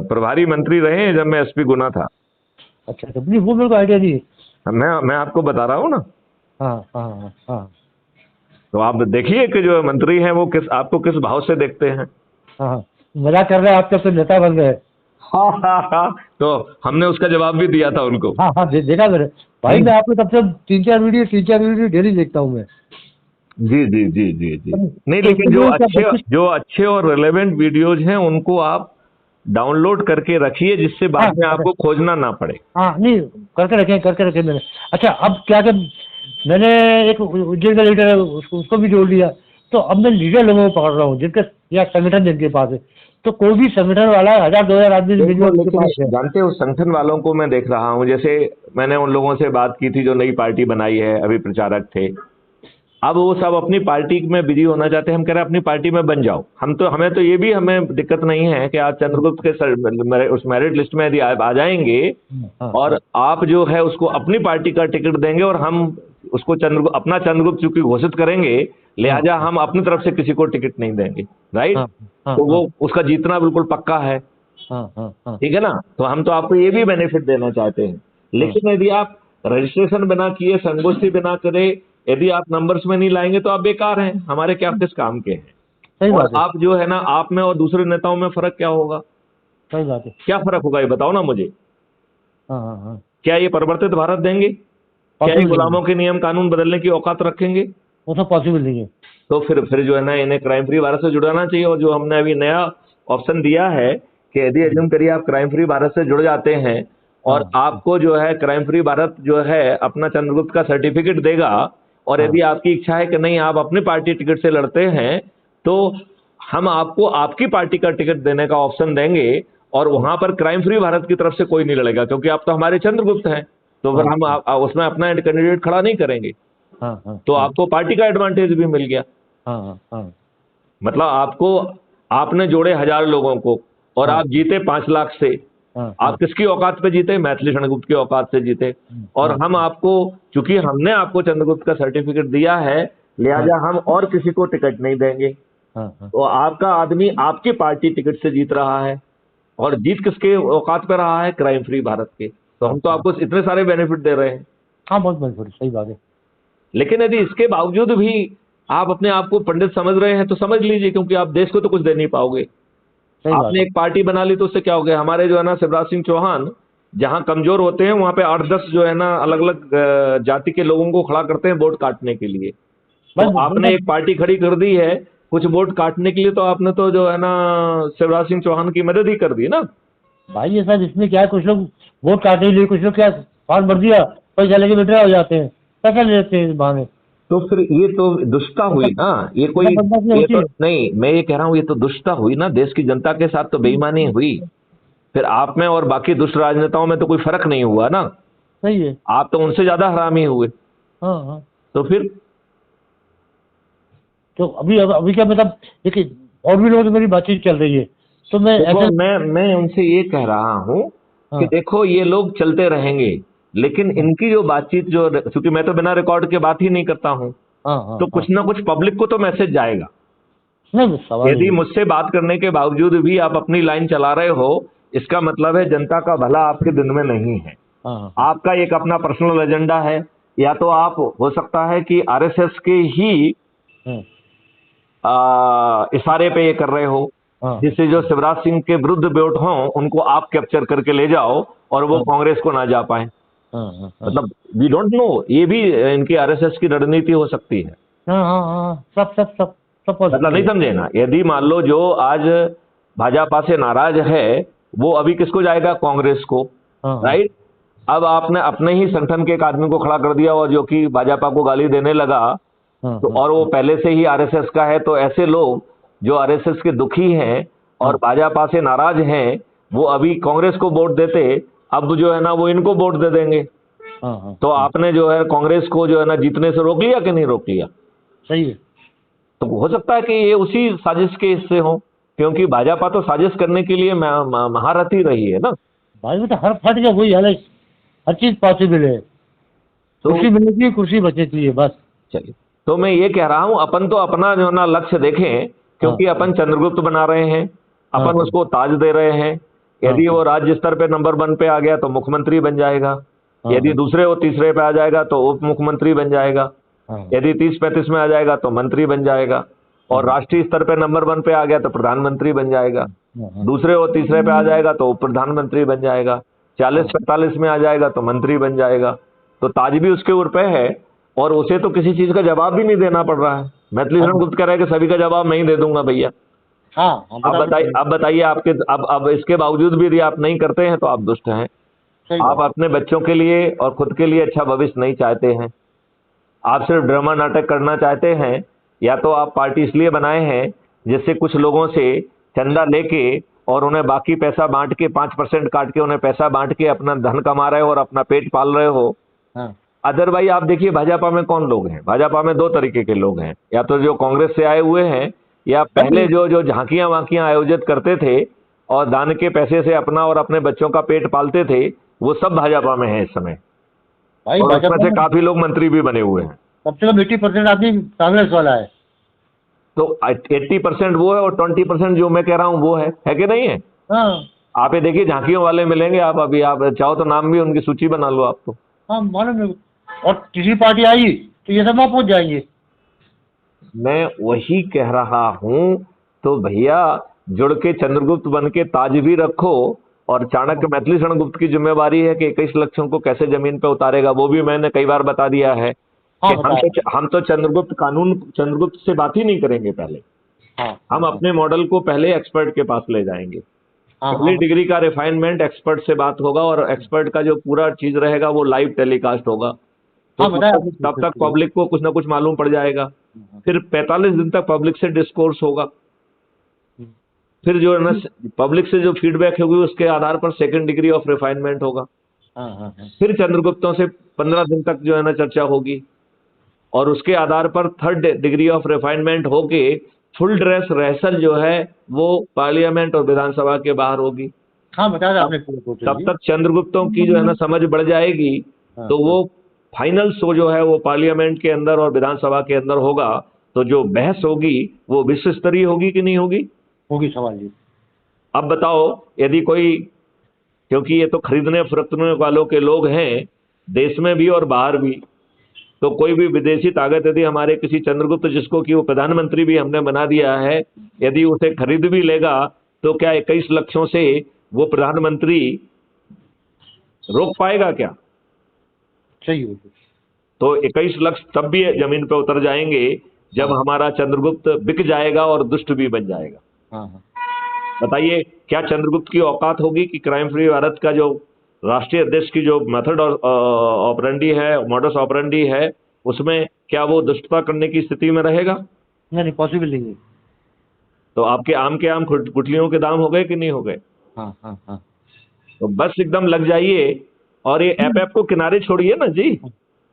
प्रभारी मंत्री रहे हैं जब मैं एसपी गुना था। अच्छा, तो वो मेरे को आइडिया नहीं। मैं आपको बता रहा हूँ ना। हाँ। तो आप देखिए कि जो मंत्री हैं वो आपको किस भाव से देखते हैं। हाँ, मजाक कर रहे हैं, आप तब तो नेता बन गए। हाँ, तो हमने उसका जवाब भी दिया था उनको। हाँ, देखा मेरे भाई, मैं आपको तब से 3-4 वीडियो डेली देखता हूँ मैं। जी जी जी जी जी। नहीं, लेकिन जो अच्छे और रिलेवेंट वीडियोज हैं उनको आप डाउनलोड करके रखिए, जिससे बाद में आपको खोजना ना पड़े। हाँ, नहीं, करके रखे मैंने। अच्छा, अब क्या कर, मैंने एक उज्जैन का लीडर है उसको भी जोड़ लिया, तो अब मैं लीडर लोगों को पकड़ रहा हूँ जिनके या संगठन जिनके पास है। तो कोई भी संगठन वाला 1000-2000 आदमी जानते हो, संगठन वालों को मैं देख रहा हूँ, जैसे मैंने उन लोगों से बात की थी जो नई पार्टी बनाई है, अभी प्रचारक थे। अब वो सब अपनी पार्टी में बिजी होना चाहते हैं। हम कह रहे हैं अपनी पार्टी में बन जाओ। हमें तो ये भी हमें दिक्कत नहीं है कि आप चंद्रगुप्त के उस मेरिट लिस्ट में यदि आप आ जाएंगे और आप जो है उसको अपनी पार्टी का टिकट देंगे और हम उसको अपना चंद्रगुप्त चूंकि घोषित करेंगे, लिहाजा हम अपनी तरफ से किसी को टिकट नहीं देंगे। राइट? तो वो उसका जीतना बिल्कुल पक्का है। ठीक है ना? तो हम तो आपको ये भी बेनिफिट देना चाहते हैं। लेकिन यदि आप रजिस्ट्रेशन बिना किए, संगोष्ठी बिना करे, यदि आप नंबर्स में नहीं लाएंगे तो आप बेकार हैं, हमारे क्या किस काम के हैं। और आप जो है ना, आप में और दूसरे नेताओं में फर्क क्या होगा? सही बात है। क्या फर्क होगा ये बताओ ना मुझे। क्या ये परिवर्तित भारत देंगे? क्या ये गुलामों के नियम कानून बदलने की औकात रखेंगे? वो तो पॉसिबल नहीं है। तो फिर जो है ना इन्हें क्राइम फ्री भारत से जुड़ाना चाहिए। और जो हमने अभी नया ऑप्शन दिया है कि यदि एज्यूम करिए आप क्राइम फ्री भारत से जुड़ जाते हैं और आपको जो है क्राइम फ्री भारत जो है अपना चंद्रगुप्त का सर्टिफिकेट देगा, और यदि आपकी इच्छा है कि नहीं आप अपनी पार्टी टिकट से लड़ते हैं, तो हम आपको आपकी पार्टी का टिकट देने का ऑप्शन देंगे और वहां पर क्राइम फ्री भारत की तरफ से कोई नहीं लड़ेगा, क्योंकि आप तो हमारे चंद्रगुप्त हैं। तो फिर हम उसमें अपना कैंडिडेट खड़ा नहीं करेंगे। तो आपको पार्टी का एडवांटेज भी मिल गया। मतलब आपने जोड़े 1000 लोगों को और आप जीते 5 लाख से, हाँ, आप किसकी औकात पे जीते? मैथिली चंद्रगुप्त की औकात से जीते। और हाँ, हम आपको, चूंकि हमने आपको चंद्रगुप्त का सर्टिफिकेट दिया है, हाँ, लिहाजा हम और किसी को टिकट नहीं देंगे। हाँ, हाँ, तो आपका आदमी आपकी पार्टी टिकट से जीत रहा है, और जीत किसके औकात पे रहा है? क्राइम फ्री भारत के। तो हम तो आपको इतने सारे बेनिफिट दे रहे हैं। हाँ, बहुत बहुत सही बात है। लेकिन यदि इसके बावजूद भी आप अपने आप को पंडित समझ रहे हैं तो समझ लीजिए, क्योंकि आप देश को तो कुछ दे नहीं पाओगे। सही बात आपने है। एक पार्टी बना ली तो उससे क्या हो गया? हमारे जो है ना शिवराज सिंह चौहान, जहां कमजोर होते हैं वहां पे 8-10 जो है ना अलग अलग जाति के लोगों को खड़ा करते हैं वोट काटने के लिए। तो बस आपने एक पार्टी खड़ी कर दी है कुछ वोट काटने के लिए, तो आपने तो जो है ना शिवराज सिंह चौहान की मदद ही कर दी ना। भाई ये सब इसमें क्या है, कुछ लोग वोट काटने के लिए, कुछ लोग क्या फॉर्म भर दिया, पैसा लेके विड्रॉ हो जाते हैं, पैसा ले लेते हैं इस बहाने। तो फिर ये तो दुष्टता हुई ना। ये कोई, मतलब बदमाशी ये होती तो है। नहीं, मैं ये कह रहा हूँ ये तो दुष्टता हुई ना, देश की जनता के साथ तो बेईमानी हुई। फिर आप में और बाकी दुष्ट राजनेताओं में तो कोई फर्क नहीं हुआ ना। सही है। आप तो उनसे ज्यादा हरामी हुए। हाँ, हाँ। तो फिर तो अभी क्या मतलब, देखिए और भी लोगों से मेरी बातचीत चल रही है, तो मैं देखो, ऐसे। मैं उनसे ये कह रहा हूँ कि हाँ, देखो ये लोग चलते रहेंगे, लेकिन हाँ, इनकी जो बातचीत, जो, क्योंकि मैं तो बिना रिकॉर्ड के बात ही नहीं करता हूँ, हाँ, हाँ, तो हाँ। कुछ ना कुछ पब्लिक को तो मैसेज जाएगा। नहीं, सवाल यदि नहीं है। मुझसे बात करने के बावजूद भी आप अपनी लाइन चला रहे हो, इसका मतलब है जनता का भला आपके दिन में नहीं है। हाँ, हाँ, हाँ, आपका एक अपना पर्सनल एजेंडा है, या तो आप, हो सकता है कि आरएसएस के ही हाँ, इशारे पे ये कर रहे हो, हाँ, जिससे जो शिवराज सिंह के विरुद्ध वोट हों उनको आप कैप्चर करके ले जाओ और वो हाँ, कांग्रेस को ना जा पाए। हाँ, हाँ, हाँ, मतलब वी डोंट नो, ये भी इनकी आरएसएस की रणनीति हो सकती है। हाँ, हाँ, हाँ, सब सब सब सब हो मतलब सकती नहीं है। समझे ना, यदि मान लो जो आज भाजपा से नाराज है वो अभी किसको जाएगा? कांग्रेस को। हाँ, हाँ, राइट। अब आपने अपने ही संगठन के एक आदमी को खड़ा कर दिया और जो कि भाजपा को गाली देने लगा, हाँ, तो हाँ, और वो पहले से ही आरएसएस का है, तो ऐसे लोग जो आरएसएस के दुखी हैं और हाँ, भाजपा से नाराज हैं, वो अभी कांग्रेस को वोट देते, अब जो है ना वो इनको वोट दे देंगे। हाँ, हाँ, तो आपने जो है कांग्रेस को जो है ना जीतने से रोक लिया कि नहीं रोक लिया? सही है। तो हो सकता है कि ये उसी साजिश के हिस्से हो, क्योंकि भाजपा तो साजिश करने के लिए महारथी रही है ना। भाई वो तो हर फट गया, वही हाल है, हर चीज पॉसिबल है। तो कुर्सी मिलनी चाहिए, कुर्सी बचनी चाहिए, बस। चलिए, तो मैं ये कह रहा हूं अपन तो अपना जो है ना लक्ष्य देखें, हाँ, क्योंकि अपन चंद्रगुप्त बना रहे हैं, हाँ, अपन हाँ, उसको ताज दे रहे हैं। हाँ, यदि वो राज्य स्तर पे नंबर 1 पे आ गया तो मुख्यमंत्री बन जाएगा, हाँ, यदि हाँ, दूसरे और तीसरे पे आ जाएगा तो उप मुख्यमंत्री बन जाएगा, हाँ, यदि 30-35 में आ जाएगा तो मंत्री बन जाएगा, और हाँ, राष्ट्रीय स्तर पे नंबर 1 पे आ गया तो प्रधानमंत्री बन जाएगा, हाँ, हाँ, दूसरे और तीसरे पे आ जाएगा तो उप प्रधानमंत्री बन जाएगा, 40-45 में आ जाएगा तो मंत्री बन जाएगा। तो ताज भी उसके ऊपर पे है, और उसे तो किसी चीज का जवाब भी नहीं देना पड़ रहा है। मैथिली हाँ, शरण गुप्त कह रहे हैं कि सभी का जवाब नहीं दे दूंगा भैया। हाँ, हाँ, आप बता बताइए, दो। अब बताइए आपके, अब इसके बावजूद भी यदि आप नहीं करते हैं तो आप दुष्ट हैं। सही आप बात। अपने बच्चों के लिए और खुद के लिए अच्छा भविष्य नहीं चाहते हैं। आप सिर्फ ड्रामा नाटक करना चाहते हैं, या तो आप पार्टी इसलिए बनाए हैं जिससे कुछ लोगों से चंदा लेके और उन्हें बाकी पैसा बांट के 5% काट के उन्हें पैसा बांट के अपना धन कमा रहे हो और अपना पेट पाल रहे हो। हाँ, अदरवाइज आप देखिए भाजपा में कौन लोग हैं? भाजपा में 2 तरीके के लोग हैं, या तो जो कांग्रेस से आए हुए हैं, या पहले जो जो झांकियां वाकियां आयोजित करते थे और दान के पैसे से अपना और अपने बच्चों का पेट पालते थे, वो सब भाजपा में है इस समय। भाई और उसमें भाजपा से में काफी लोग मंत्री भी बने हुए हैं। कम से कम 80% आदमी कांग्रेस वाला है। तो 80% वो है और 20% जो मैं कह रहा हूँ वो है कि नहीं है? हाँ, आप ये देखिए झांकियों वाले मिलेंगे, आप अभी आप चाहो तो नाम भी उनकी सूची बना लो आप तो। हाँ, मालूम है। और तीसरी पार्टी आई तो ये सब वहाँ पहुँच जाएंगे। मैं वही कह रहा हूं, तो भैया जुड़ के चंद्रगुप्त बन के ताज भी रखो, और चाणक्य मैथिली शरण गुप्त की जिम्मेवारी है कि 21 लक्षों को कैसे जमीन पे उतारेगा, वो भी मैंने कई बार बता दिया है कि हाँ, बताया। हम तो चंद्रगुप्त कानून, चंद्रगुप्त से बात ही नहीं करेंगे पहले। हाँ, हम हाँ, अपने मॉडल को पहले एक्सपर्ट के पास ले जाएंगे। हाँ, पहली हाँ, डिग्री का रिफाइनमेंट एक्सपर्ट से बात होगा, और एक्सपर्ट का जो पूरा चीज रहेगा वो लाइव टेलीकास्ट होगा। तो हाँ, बताया। तब तक पब्लिक को कुछ ना कुछ मालूम पड़ जाएगा। फिर 45 दिन तक पब्लिक से डिस्कोर्स होगा। फिर जो है ना पब्लिक से जो फीडबैक होगी उसके आधार पर सेकंड डिग्री ऑफ रिफाइनमेंट होगा। हाँ, हाँ, हाँ, फिर चंद्रगुप्तों से 15 दिन तक जो है ना चर्चा होगी, और उसके आधार पर थर्ड डिग्री ऑफ रिफाइनमेंट होके फुल ड्रेस रिहर्सल जो है वो पार्लियामेंट और विधानसभा के बाहर होगी। हाँ बताया था तब आपने टोटल तब जी। तक चंद्रगुप्तों की जो है ना समझ बढ़ जाएगी, हाँ तो वो फाइनल शो जो है वो पार्लियामेंट के अंदर और विधानसभा के अंदर होगा। तो जो बहस होगी वो विश्व स्तरीय होगी कि नहीं होगी? होगी सवाल जी। अब बताओ, यदि कोई, क्योंकि ये तो खरीदने फरोख्तने वालों के लोग हैं, देश में भी और बाहर भी, तो कोई भी विदेशी ताकत यदि हमारे किसी चंद्रगुप्त, जिसको कि वो प्रधानमंत्री भी हमने बना दिया है, यदि उसे खरीद भी लेगा, तो क्या 21 लक्षों से वो प्रधानमंत्री रोक पाएगा क्या? सही होगी। तो 21 लाख तब भी जमीन पे उतर जाएंगे जब हाँ हमारा चंद्रगुप्त बिक जाएगा और दुष्ट भी बन जाएगा। हाँ हाँ। बताइए, क्या चंद्रगुप्त की औकात होगी कि क्राइम फ्री भारत का जो राष्ट्रीय अध्यक्ष की जो मेथड ऑपरेंडी है, मॉडस ऑपरेंडी है, उसमें क्या वो दुष्टता करने की स्थिति में रहेगा? नहीं नहीं, पॉसिबल नहीं है। तो आपके आम गुठलियों के दाम हो गए कि नहीं हो गए? हाँ हाँ हाँ। तो बस एकदम लग जाइए, और ये ऐप को किनारे छोड़िए ना जी।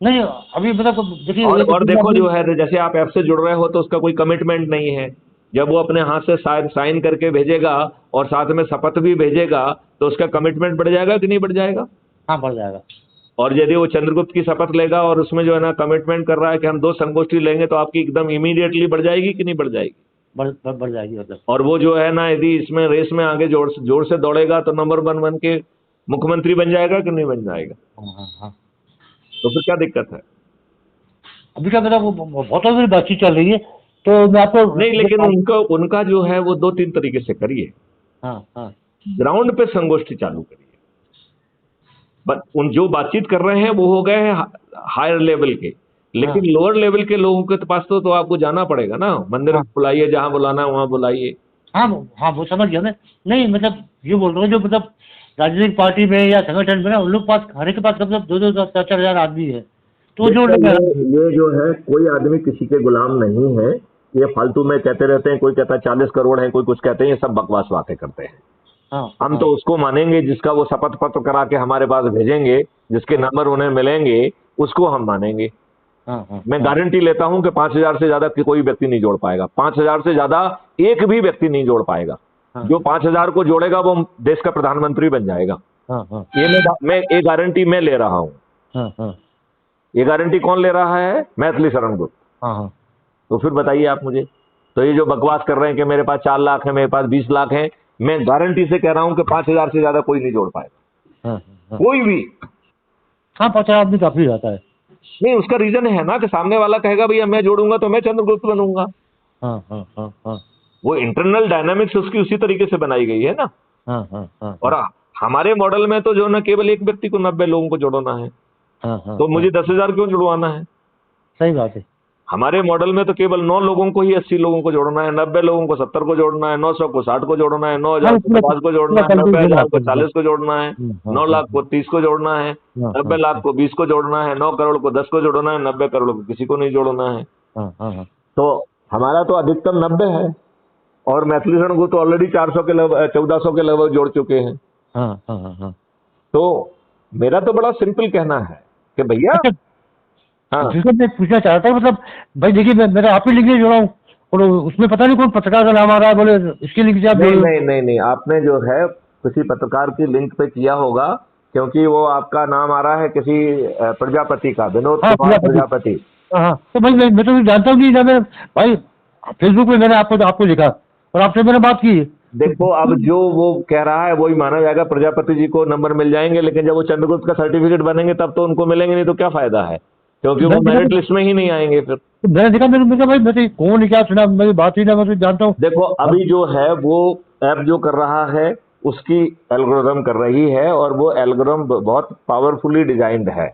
नहीं अभी मतलब देखिए और देखो, जो है जैसे आप ऐप से जुड़ रहे हो तो उसका कोई कमिटमेंट नहीं है। जब वो अपने हाथ से साइन करके भेजेगा और साथ में शपथ भी भेजेगा, तो उसका कमिटमेंट बढ़ जाएगा कि नहीं बढ़ जाएगा? हाँ बढ़ जाएगा। और यदि वो चंद्रगुप्त की शपथ लेगा और उसमें जो है ना कमिटमेंट कर रहा है कि हम 2 संगोष्ठी लेंगे, तो आपकी एकदम इमीडिएटली बढ़ जाएगी कि नहीं बढ़ जाएगी? बढ़ जाएगी मतलब। और वो जो है ना, यदि इसमें रेस में आगे जोर से दौड़ेगा, तो नंबर 1 बन के मुख्यमंत्री बन जाएगा कि नहीं बन जाएगा? हाँ हाँ हाँ। तो फिर क्या दिक्कत है? अभी क्या मतलब बहुत सारी बातचीत चल रही है, तो मैं आपको नहीं, लेकिन उनका जो है वो 2-3 तरीके से करिए। हाँ हाँ ग्राउंड पे संगोष्ठी चालू करिए। बट उन जो बातचीत कर रहे हैं वो हो गए हैं हायर लेवल के, लेकिन हाँ लोअर लेवल के लोगों के पास तो आपको जाना पड़ेगा ना, मंदिर में हाँ बुलाइए, जहां बुलाना है वहां बुलाइए। हाँ हाँ, वो समझ गया मैं। नहीं मतलब ये बोल रहा हूँ, जो मतलब राजनीतिक पार्टी में या संगठन में ना, उन लोग पास, हर एक के पास मतलब 2-2 4-4 हजार आदमी है, तो वो जोड़ देखो, लेंगे। ये जो है, कोई आदमी किसी के गुलाम नहीं है। ये फालतू में कहते रहते हैं, कोई कहता है 40 करोड़ है, कोई कुछ कहते हैं, ये सब बकवास बातें करते हैं। हाँ हम हाँ तो उसको मानेंगे जिसका वो शपथ पत्र करा के हमारे पास भेजेंगे, जिसके नंबर उन्हें मिलेंगे, उसको हम मानेंगे। हाँ हाँ मैं हाँ गारंटी लेता हूं कि 5,000 से ज्यादा कोई व्यक्ति नहीं जोड़ पाएगा। 5,000 से ज्यादा एक भी व्यक्ति नहीं जोड़ पाएगा। हाँ जो 5,000 को जोड़ेगा वो देश का प्रधानमंत्री बन जाएगा। हाँ हाँ ये ये गारंटी मैं ले रहा हूं। हाँ हाँ ये गारंटी कौन ले रहा है? मैथिली शरण गुप्त। हाँ हाँ। तो फिर बताइए आप मुझे। तो ये जो बकवास कर रहे हैं कि मेरे पास 4 लाख है, मेरे पास 20 लाख है, मैं गारंटी से कह रहा हूं कि 5,000 से ज्यादा कोई नहीं जोड़ पाएगा, हाँ हाँ कोई भी। हाँ, 50 आदमी काफी रहता है। नहीं, उसका रीजन है ना कि सामने वाला कहेगा भैया मैं जोड़ूंगा तो मैं चंद्रगुप्त बनूंगा। हाँ हाँ हाँ हाँ वो इंटरनल डायनामिक्स उसकी उसी तरीके से बनाई गई है ना। हाँ हाँ हाँ और हमारे मॉडल में तो जो ना, केवल एक व्यक्ति को 90 लोगों को जोड़ना है, हाँ हाँ तो हाँ, मुझे 10,000 क्यों जुड़वाना है? सही बात है। हमारे मॉडल में तो केवल 9 लोगों को ही 80 लोगों को जोड़ना है, 90 लोगों को 70 को जोड़ना है, 900 को 60 को जोड़ना है, हाँ 9,000 को पूरा 50 को जोड़ना पूरा है, कंफ्यूजन 90,000 आपको को 40 को जोड़ना है, हाँ 9 लाख को 30 को जोड़ना है, हाँ 90 लाख को 20 को जोड़ना है, 9 करोड़ को 10 को जोड़ना है, 90 करोड़ को किसी को नहीं जोड़ना है। हाँ हाँ हाँ तो हमारा तो अधिकतम 90 है, और मैथिली शरण गुप्त तो ऑलरेडी 400 के लगभग, 1400 के लगभग जोड़ चुके हैं। हाँ हाँ हाँ हाँ। तो मेरा तो बड़ा सिंपल कहना है कि भैया, अच्छा, हाँ, जिसको मैं पूछना चाहता हूँ मतलब, भाई देखिए मेरा आप ही लिंक से जुड़ा हूँ, और उसमें पता नहीं कौन पत्रकार का नाम आ रहा है, बोले इसके लिंक से आप नहीं जुड़े। नहीं नहीं नहीं, आपने जो है किसी पत्रकार की लिंक पे किया होगा, क्योंकि वो आपका नाम आ रहा है किसी प्रजापति का, विनोद हाँ कुमार प्रजापति। हाँ हाँ, तो भाई मैं तो जानता हूँ कि ना, मैं भाई फेसबुक पे मैंने आपको लिखा और आपसे मैंने बात की। देखो, अब जो वो कह रहा है वही माना जाएगा। प्रजापति जी को नंबर मिल जाएंगे, लेकिन जब वो चंद्रगुप्त का सर्टिफिकेट बनेंगे तब तो उनको मिलेंगे, नहीं तो क्या फायदा है, क्योंकि वो मेरिट लिस्ट में ही नहीं आएंगे फिर। तो मैंने देखा, मैंने कहा भाई मैं तो कौन है, क्या सुना, मेरी बात ही ना, मैं तो जानता हूँ। देखो, अभी जो है वो ऐप जो कर रहा है उसकी एल्गोरिथम कर रही है, और वो एल्गोरिथम बहुत पावरफुली डिजाइंड है।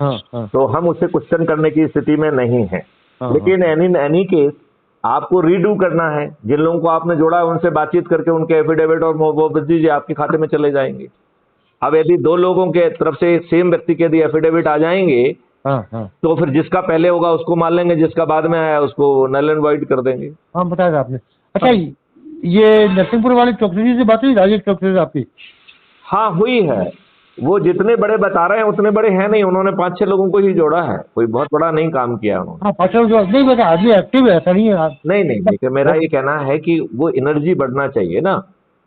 हाँ हाँ तो हम उससे क्वेश्चन करने की स्थिति में नहीं है। हाँ लेकिन एनी केस आपको रीडू करना है। जिन लोगों को आपने जोड़ा है उनसे बातचीत करके उनके एफिडेविट और वो भेज दीजिए, आपके खाते में चले जाएंगे। अब यदि 2 लोगों के तरफ से सेम व्यक्ति के यदि एफिडेविट आ जाएंगे, हाँ हाँ तो फिर जिसका पहले होगा उसको मान लेंगे, जिसका बाद में आया उसको नल एंड वाइड कर देंगे। हाँ, बताया था आपने। अच्छा, ये नरसिंहपुर वाले चौकसी जी से बात हुई, राजेश चौकसी से आपकी? हाँ, हुई है। वो जितने बड़े बता रहे हैं उतने बड़े हैं नहीं, उन्होंने 5-6 लोगों को ही जोड़ा है, कोई बहुत बड़ा नहीं काम किया उन्होंने। हाँ, पाँच जो नहीं, वैसे आदमी एक्टिव है, ऐसा नहीं है नहीं नहीं, देखिए, मेरा ये कहना है कि वो एनर्जी बढ़ना चाहिए ना।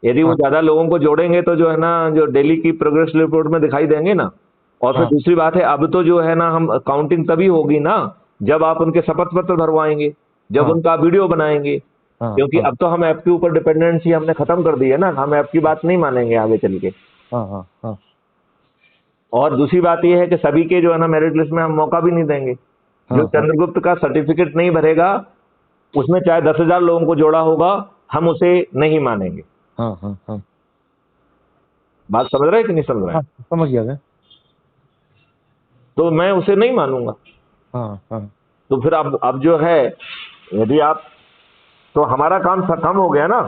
यदि वो हाँ ज्यादा लोगों को जोड़ेंगे तो जो है ना, जो डेली की प्रोग्रेस रिपोर्ट में दिखाई देंगे ना। और फिर हाँ दूसरी बात है, अब तो जो है ना, हम काउंटिंग तभी होगी ना जब आप उनके शपथ पत्र भरवाएंगे, जब हाँ उनका वीडियो बनाएंगे। हाँ क्योंकि हाँ अब तो हम ऐप के ऊपर डिपेंडेंसी हमने खत्म कर दी है ना, हम ऐप की बात नहीं मानेंगे आगे चल के। हाँ हाँ हाँ और दूसरी बात यह है कि सभी के जो है ना मेरिट लिस्ट में हम मौका भी नहीं देंगे। जो हाँ हाँ चंद्रगुप्त का सर्टिफिकेट नहीं भरेगा, उसमें चाहे 10,000 लोगों को जोड़ा होगा, हम उसे नहीं मानेंगे। हाँ हाँ हाँ बात समझ रहे हैं कि नहीं समझ रहे हाँ, हैं? समझ गया मैं। तो मैं उसे नहीं मानूंगा। हाँ हाँ तो फिर अब जो है, यदि आप, तो हमारा काम खत्म हो गया ना।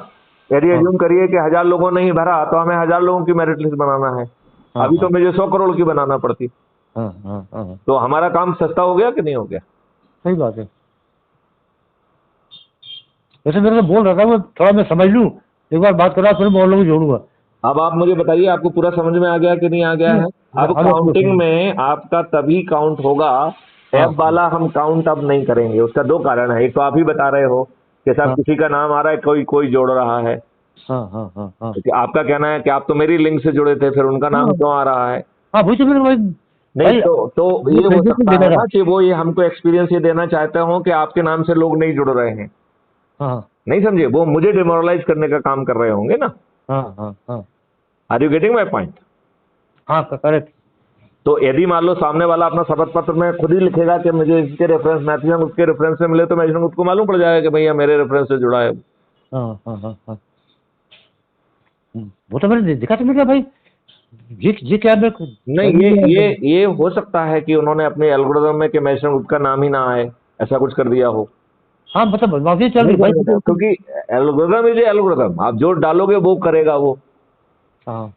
यदि हाँ एज्यूम करिए कि 1,000 लोगों ने ही भरा, तो हमें 1,000 लोगों की मेरिट लिस्ट बनाना है। हाँ अभी तो हाँ मुझे 100 करोड़ की बनाना पड़ती। हाँ हाँ हाँ, तो हमारा काम सस्ता हो गया कि नहीं हो गया? सही बात है। वैसे मेरे से बोल रहा था, मैं थोड़ा मैं समझ लूँ, एक बार बात करा फिर मैं और लोगों को जोड़ूंगा। अब आप मुझे बताइए, आपको पूरा समझ में आ गया कि नहीं आ गया है? अब अब आपको काउंटिंग समझ- में आपका तभी काउंट होगा। हाँ ऐप वाला हम काउंट अब नहीं करेंगे। उसका दो कारण है। एक तो आप ही बता रहे हो कि साहब हाँ किसी का नाम आ रहा है, कोई कोई जोड़ रहा है। हाँ हाँ हाँ हाँ क्योंकि आपका कहना है कि आप तो मेरी लिंक से जुड़े थे, फिर उनका नाम हाँ क्यों आ रहा है? हाँ, वही तो मेरे भाई। नहीं, भाई तो वो ये हो फैसले सकता देना है ना था। कि वो ये हमको एक्सपीरियंस ये देना चाहते हो कि आपके नाम से लोग नहीं जुड़ रहे हैं। हाँ नहीं समझे? वो मुझे डिमोरलाइज करने का काम कर रहे होंगे ना। हाँ हाँ हाँ are you getting my point? हाँ, करेक्ट। तो यदि मान लो सामने वाला अपना शपथ पत्र में खुद ही लिखेगा कि मुझे इसके रेफरेंस मैथियन उसके रेफरेंस से मिले, तो मैथियन उसको मालूम पड़ जाएगा कि भैया मेरे रेफरेंस से जुड़ा है। हाँ हाँ हाँ हाँ, वो तो मैंने देखा था, मैं क्या भाई, ये क्या मैं नहीं, ये हो सकता है कि उन्होंने अपने एल्गोरिदम में कि मैथियन गुप्त का नाम ही ना आए, ऐसा कुछ कर दिया हो। हाँ मतलब बदमाशी चल नहीं रही भाई, समझ रहे हो? क्योंकि एल्गोरिदम इज एल्गोरिदम, आप जो डालोगे वो करेगा वो। हाँ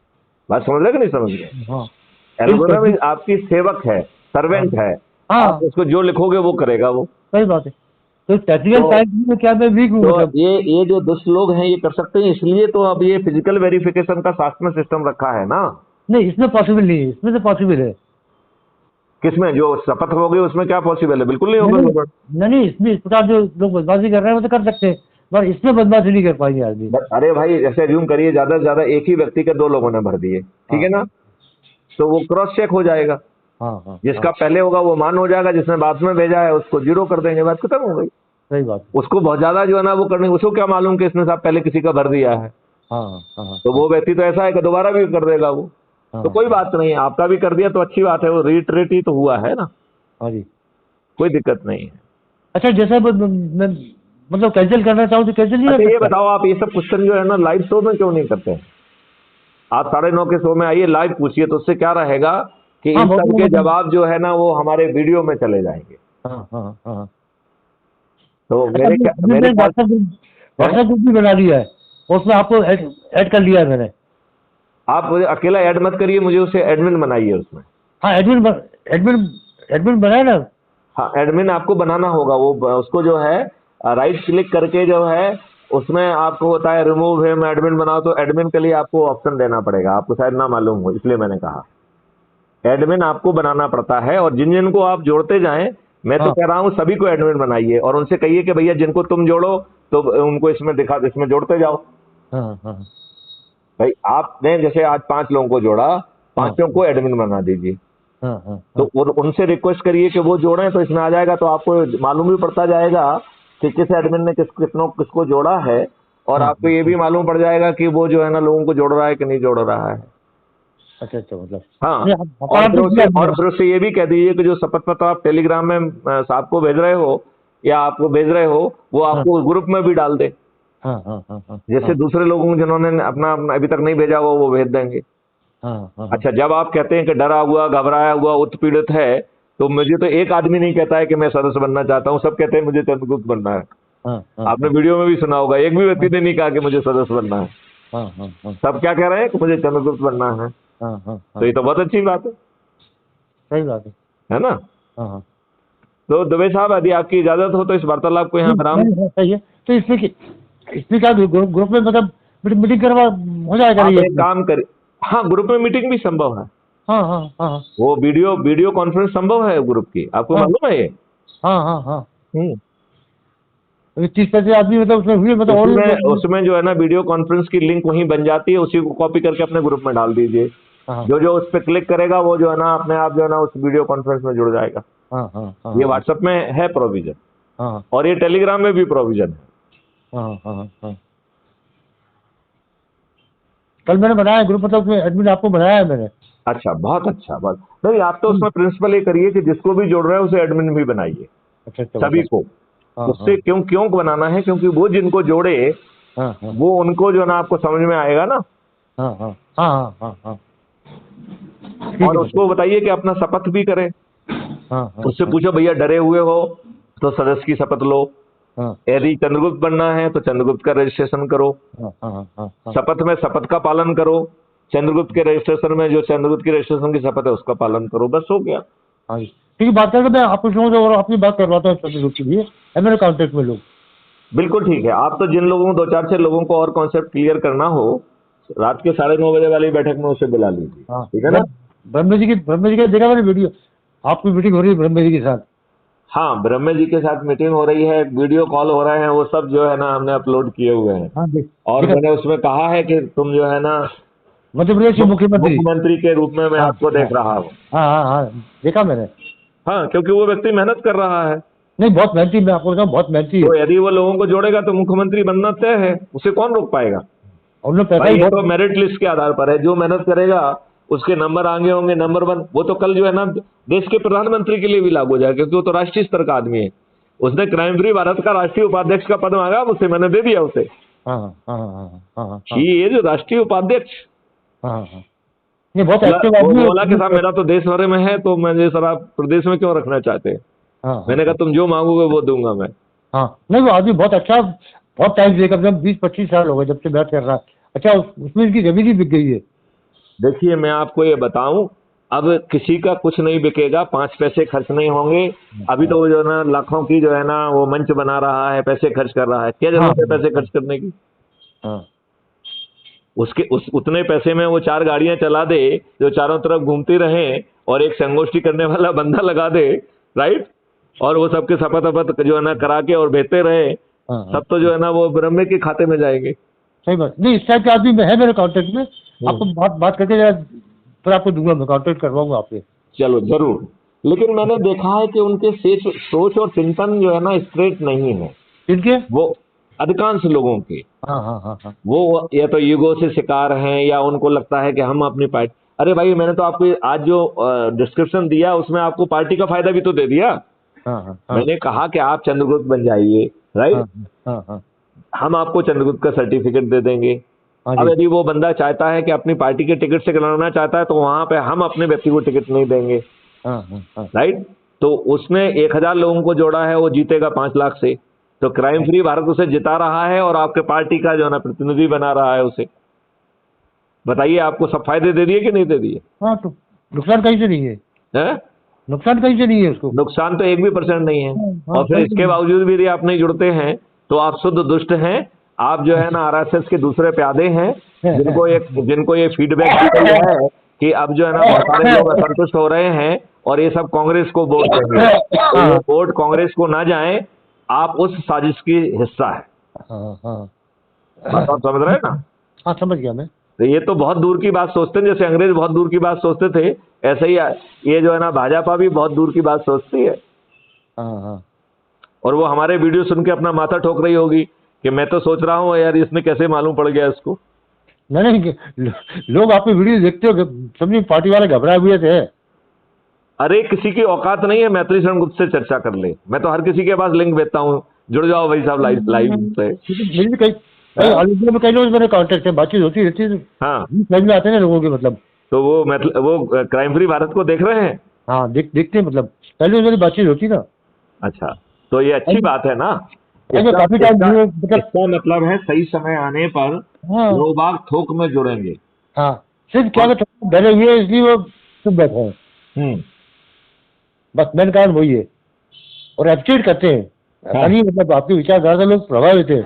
बात समझ रहे कि नहीं समझ रहे? हाँ एल्गोरिदम आपकी सेवक है, हाँ सर्वेंट है। आप हाँ, उसको जो लिखोगे वो करेगा वो। सही बात है। तो टेक्निकल तो साइड में क्या मैं वीक हूँ तो मतलब। ये जो दुष्ट लोग हैं ये कर सकते हैं, इसलिए तो अब ये फिजिकल वेरिफिकेशन का शासन सिस्टम रखा है ना। नहीं, इसमें पॉसिबल नहीं है, इसमें तो पॉसिबल है। किसमें? जो शपथ होगी उसमें क्या पॉसिबल है? बिल्कुल नहीं होगा नहीं गड़बड़। नहीं नहीं, इसमें इस प्रकार जो लोग बदमाशी कर रहे हैं वो तो कर सकते हैं, पर इसमें बदमाशी नहीं कर पाएंगे आदमी। अरे भाई, जैसे ज्यूम करिए ज्यादा से ज्यादा एक ही व्यक्ति के 2 लोगों ने भर दिए, ठीक हाँ है ना? तो वो क्रॉस चेक हो जाएगा। हाँ हाँ जिसका हाँ, पहले होगा वो मान हो जाएगा, जिसने बाद में भेजा है उसको जीरो कर देंगे, बात खत्म हो गई। सही बात है। उसको बहुत ज्यादा जो है ना वो करने, उसको क्या मालूम कि इसने साहब पहले किसी का भर दिया है। हाँ हाँ हाँ तो हाँ वो व्यक्ति तो ऐसा है कि दोबारा भी कर देगा वो। तो हाँ कोई बात नहीं है, आपका भी कर दिया तो अच्छी बात है, वो रीट्रेट ही तो हुआ है ना, हाँ जी। कोई दिक्कत नहीं है। अच्छा, जैसे मैं मतलब कैंसिल करना चाहूँ तो कैंसिल नहीं अच्छा कर ये सकता? बताओ, आप ये सब क्वेश्चन जो है ना लाइव शो में क्यों नहीं करते हैं? आप 9:30 के शो में आइए, लाइव पूछिए, तो उससे क्या रहेगा कि हाँ इन बहुत सब के मतलब। जवाब जो है ना वो हमारे वीडियो में चले जाएंगे। हाँ हाँ हाँ हाँ। तो अच्छा, अभी मेरे मैं ख्याल है, व्हाट्सएप ग्रुप भी बना लिया है, और उसमें आपको ऐड कर लिया है मैंने। आप मुझे अकेला ऐड मत करिए, मुझे उसे एडमिन बनाइए उसमें। हाँ, एडमिन एडमिन बनाया ना। हाँ, एडमिन आपको बनाना होगा। वो उसको जो है राइट क्लिक करके जो है उसमें आपको होता है रिमूव हिम, एडमिन बनाओ, तो एडमिन के लिए आपको ऑप्शन देना पड़ेगा। आपको शायद ना मालूम हो, इसलिए मैंने कहा एडमिन आपको बनाना पड़ता है। और जिन जिन को आप जोड़ते जाएं, मैं तो हाँ कह रहा हूं सभी को एडमिन बनाइए और उनसे कहिए कि भैया जिनको तुम जोड़ो तो उनको इसमें दिखा, इसमें जोड़ते जाओ। हाँ हाँ भाई आपने जैसे आज 5 लोगों को जोड़ा, हाँ 5 को एडमिन बना दीजिए। हाँ हाँ तो हाँ उनसे रिक्वेस्ट करिए कि वो जोड़ें, तो इसमें आ जाएगा। तो आपको मालूम भी पड़ता जाएगा कि किस एडमिन ने किसको जोड़ा है। और हाँ आपको ये भी मालूम पड़ जाएगा कि वो जो है ना लोगों को जोड़ रहा है कि नहीं जोड़ रहा है। अच्छा अच्छा, मतलब हाँ। नहीं, और हमारा फिर तो उससे किया और मैंने। फिर उससे ये भी कह दीजिए कि जो शपथ पत्र आप टेलीग्राम में साहब को भेज रहे हो या आपको भेज रहे हो, वो हाँ आपको ग्रुप में भी डाल दे। हाँ हाँ हाँ हाँ जैसे हाँ दूसरे लोगों को जिन्होंने अपना अभी तक नहीं भेजा हुआ वो भेज देंगे। हाँ हाँ हाँ अच्छा, जब आप कहते हैं कि डरा हुआ, घबराया हुआ, उत्पीड़ित है, तो मुझे तो एक आदमी नहीं कहता है कि मैं सदस्य बनना चाहता हूँ, सब कहते हैं मुझे चंद्रगुप्त बनना है। हाँ हाँ आपने वीडियो में भी सुना होगा, एक भी व्यक्ति ने नहीं कहा कि मुझे सदस्य बनना है। हाँ हाँ हाँ सब क्या कह रहे हैं कि मुझे चंद्रगुप्त बनना है। हाँ हाँ तो हाँ, ये तो बहुत अच्छी बात सही बात है ना? हाँ हाँ। तो दुबे साहब, यदि आपकी इजाजत हो तो इस वार्तालाप को यहाँ विराम। नहीं, सही है। तो इसमें क्या ग्रुप में मतलब मीटिंग करवा हो जाएगा आप ये एक इसमें? काम करिए, हाँ ग्रुप में मीटिंग भी संभव है। हाँ हाँ हाँ वो वीडियो कॉन्फ्रेंस संभव है ग्रुप की, आपको हाँ मालूम है ये? हाँ हाँ हाँ हम्म। 30-35 आदमी मतलब उसमें हुए, मतलब और उसमें जो है ना वीडियो कॉन्फ्रेंस की लिंक वहीं बन जाती है, उसी को कॉपी करके अपने ग्रुप में डाल दीजिए। हाँ जो जो उस पर क्लिक करेगा वो जो है ना अपने आप जो है ना उस वीडियो कॉन्फ्रेंस में जुड़ जाएगा। हाँ हाँ हाँ ये व्हाट्सएप में है प्रोविजन, हाँ और ये टेलीग्राम में भी प्रोविजन है। हाँ हाँ हाँ। कल मैंने बनाया ग्रुप, मतलब उसमें एडमिन आपको बनाया है मैंने। अच्छा, बहुत अच्छा, बहुत नहीं, आप तो उसमें प्रिंसिपल ये करिए कि जिसको भी जोड़ रहे हैं उसे एडमिन भी बनाइए, अच्छा अच्छा सभी बता। को। हाँ उससे क्यों क्यों बनाना है, क्योंकि वो जिनको जोड़े हाँ हाँ वो उनको जो है ना आपको समझ में आएगा ना। हाँ हाँ हाँ हाँ हाँ हाँ। ठीक और है उसको बताइए कि अपना शपथ भी करे। हाँ हाँ उससे हाँ पूछो भैया डरे हुए हो तो सदस्य की शपथ लो, हाँ यदि चंद्रगुप्त बनना है तो चंद्रगुप्त का रजिस्ट्रेशन करो, हाँ हाँ हाँ हाँ शपथ में शपथ का पालन करो, चंद्रगुप्त के रजिस्ट्रेशन में जो चंद्रगुप्त की रजिस्ट्रेशन की शपथ है उसका पालन करो, बस हो गया। हाँ जी। ठीक है, बात करके मैं आपको समझ और अपनी बात करवाता हूँ सभी लोग के लिए, है मेरे कॉन्टेक्ट में लोग। बिल्कुल ठीक है। आप तो जिन लोगों को 2-4-6 लोगों को और कॉन्सेप्ट क्लियर करना हो, रात के 9:30 बजे वाली बैठक में उसे बुला लीजिए, हाँ, ठीक है ना। ब्रह्म जी की देखा मैंने वीडियो, आपकी मीटिंग हो रही है ब्रह्म जी के साथ। हाँ, ब्रह्म जी के साथ मीटिंग हो रही है, वीडियो कॉल हो रहे हैं, वो सब जो है ना हमने अपलोड किए हुए हैं। हाँ और देखा, मैंने उसमें कहा है कि तुम जो है ना मध्य प्रदेश के मुख्यमंत्री। मुख्यमंत्री के रूप में मैं हाँ आपको हाँ देख रहा हूँ। हाँ हाँ हाँ, देखा मैंने। हाँ, क्योंकि वो व्यक्ति मेहनत कर रहा है, नहीं बहुत मेहनती, मैं आपको बताऊँ बहुत मेहनती है। तो यदि वो लोगों को जोड़ेगा तो मुख्यमंत्री बनना तय है, उसे कौन रोक पाएगा। और उन्होंने पैसा भाई भी ये तो बहुत। मेरिट लिस्ट के आधार पर है, जो मेहनत करेगा उसके नंबर आगे होंगे, नंबर 1। वो तो कल जो है ना देश के प्रधानमंत्री के लिए भी लागू हो जाएगा, क्योंकि वो तो राष्ट्रीय स्तर का आदमी है। उसने क्राइम फ्री भारत का राष्ट्रीय उपाध्यक्ष का पद मांगा मुझसे, मैंने दे दिया उसे। हाँ हाँ हाँ हाँ हाँ हाँ हाँ ये जो राष्ट्रीय उपाध्यक्ष हाँ हाँ। नहीं बहुत एक्टिव वो आदमी बोला कि साहब है। मेरा तो देश भर में है, तो मुझे सर आप प्रदेश में क्यों रखना चाहते हैं। हाँ हाँ मैंने कहा तुम जो मांगोगे वो दूंगा मैं। हाँ। नहीं वो आदमी बहुत अच्छा, बहुत टाइम से, कम से कम 20-25 साल हो गए जब से बात कर रहा है। अच्छा उसमें इनकी जमीन ही बिक गई है। देखिए मैं आपको ये बताऊं, अब किसी का कुछ नहीं बिकेगा, 5 पैसे खर्च नहीं होंगे। अभी तो वो जो है ना लाखों की जो है ना वो मंच बना रहा है, पैसे खर्च कर रहा है, क्या हाँ जरूरत है पैसे खर्च करने की। हाँ उसके उतने पैसे में वो 4 गाड़ियां चला दे जो चारों तरफ घूमती रहें, और एक संगोष्ठी करने वाला बंदा लगा दे, राइट, और वो सबके शपथ अपथ जो है ना करा के और भेजते रहे, हाँ हाँ। सब तो जो है ना वो ब्रह्मे के खाते में जाएंगे। सही बात। नहीं इस टाइप के आदमी है मेरे कॉन्टेक्ट में, आपको बात करके जरा फिर आपको दूंगा, मैं कॉन्टेक्ट करवाऊंगा आपसे। चलो जरूर। लेकिन मैंने देखा है कि उनके सोच और चिंतन जो है ना स्ट्रेट नहीं है। इनके वो अधिकांश लोगों के, हाँ हाँ हाँ हाँ वो या तो ईगो से शिकार हैं, या उनको लगता है कि हम अपनी पार्टी। अरे भाई मैंने तो आपको आज जो डिस्क्रिप्शन दिया उसमें आपको पार्टी का फायदा भी तो दे दिया। हाँ हाँ हाँ मैंने कहा कि आप चंद्रगुप्त बन जाइए, राइट, हाँ हाँ हाँ हम आपको चंद्रगुप्त का सर्टिफिकेट दे देंगे। हाँ अब जी। यदि वो बंदा चाहता है कि अपनी पार्टी के टिकट से लड़ना चाहता है तो वहां पे हम अपने व्यक्ति को टिकट नहीं देंगे, हाँ हाँ हाँ राइट। तो उसने 1000 लोगों को जोड़ा है, वो जीतेगा 5 लाख से, तो क्राइम फ्री भारत उसे जिता रहा है और आपके पार्टी का जो है ना प्रतिनिधि बना रहा है उसे। बताइए आपको सब फायदे दे दिए कि नहीं दे दिए। हाँ। तो नुकसान कहीं से नहीं है, हैं? नुकसान कहीं से नहीं है उसको। नुकसान तो 1% नहीं है। हाँ और फिर कहीं से इसके नहीं। बावजूद भी यदि आप नहीं जुड़ते हैं तो आप शुद्ध दुष्ट हैं। आप जो है ना आरएसएस के दूसरे प्यादे हैं, जिनको ये फीडबैक दी गई है कि अब जो है ना बहुत सारे लोग असंतुष्ट हो रहे हैं और ये सब कांग्रेस को वोट देंगे, तो ये वोट कांग्रेस को ना जाए, आप उस साजिश की हिस्सा है। हाँ हाँ बात आप समझ रहे हैं ना। हाँ समझ गया मैं। तो ये तो बहुत दूर की बात सोचते हैं, जैसे अंग्रेज बहुत दूर की बात सोचते थे, ऐसे ही ये जो है ना भाजपा भी बहुत दूर की बात सोचती है। हाँ हाँ और वो हमारे वीडियो सुन के अपना माथा ठोक रही होगी कि मैं तो सोच रहा हूँ यार इसने कैसे मालूम पड़ गया इसको। नहीं लोग आपकी वीडियो देखते हो, समझिए पार्टी वाले घबराए हुए थे। अरे किसी की औकात नहीं है मैत्री शरण गुप्त से चर्चा कर ले, मैं तो हर किसी के पास लिंक भेजता हूँ, जुड़ जाओ भाई साहब लाइव लाइव से। मेरी भी कई आलोचना में कई लोग मेरे कांटेक्ट में बातचीत होती रहती है, हाँ, समझ में आते हैं ना लोगों के मतलब। तो वो क्राइम फ्री भारत को देख रहे हैं। हाँ देखते हैं, मतलब पहले मेरी बातचीत होती ना। अच्छा, तो ये अच्छी बात है ना। ऐसे काफी टाइम इसका मतलब है सही समय आने पर हाँ लोग बाग थोक में जुड़ेंगे। हाँ। सिर्फ क्या डरे हुए हैं, इसलिए वो चुप बैठे हैं, बस मेन कारण वही है। और एप्रिशिएट करते हैं, ऐसा नहीं मतलब आपकी विचारधारा से लोग प्रभावित है।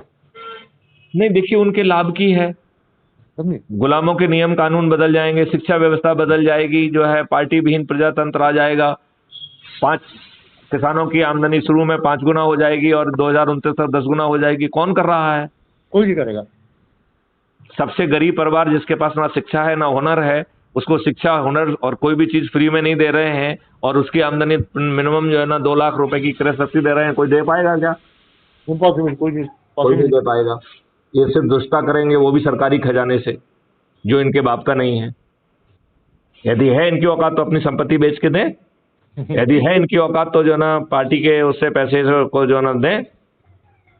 नहीं देखिए उनके लाभ की है, समझे। गुलामों के नियम कानून बदल जाएंगे, शिक्षा व्यवस्था बदल जाएगी, जो है पार्टी विहीन प्रजातंत्र आ जाएगा। किसानों की आमदनी शुरू में 5 गुना हो जाएगी और 2029 तक 10 गुना हो जाएगी। कौन कर रहा है? कोई नहीं करेगा। सबसे गरीब परिवार जिसके पास ना शिक्षा है ना हुनर है, उसको शिक्षा, हुनर और कोई भी चीज फ्री में नहीं दे रहे हैं, और उसकी आमदनी मिनिमम जो है ना 2 लाख रुपए की क्रय शक्ति दे रहे हैं। कोई दे पाएगा क्या? इम्पॉसिबल, कोई नहीं दे पाएगा। ये सिर्फ दुष्टा करेंगे, वो भी सरकारी खजाने से, जो इनके बाप का नहीं है। यदि है इनकी औकात तो अपनी संपत्ति बेच के दें, यदि है इनकी औकात तो जो ना पार्टी के उससे पैसे को जो ना दें।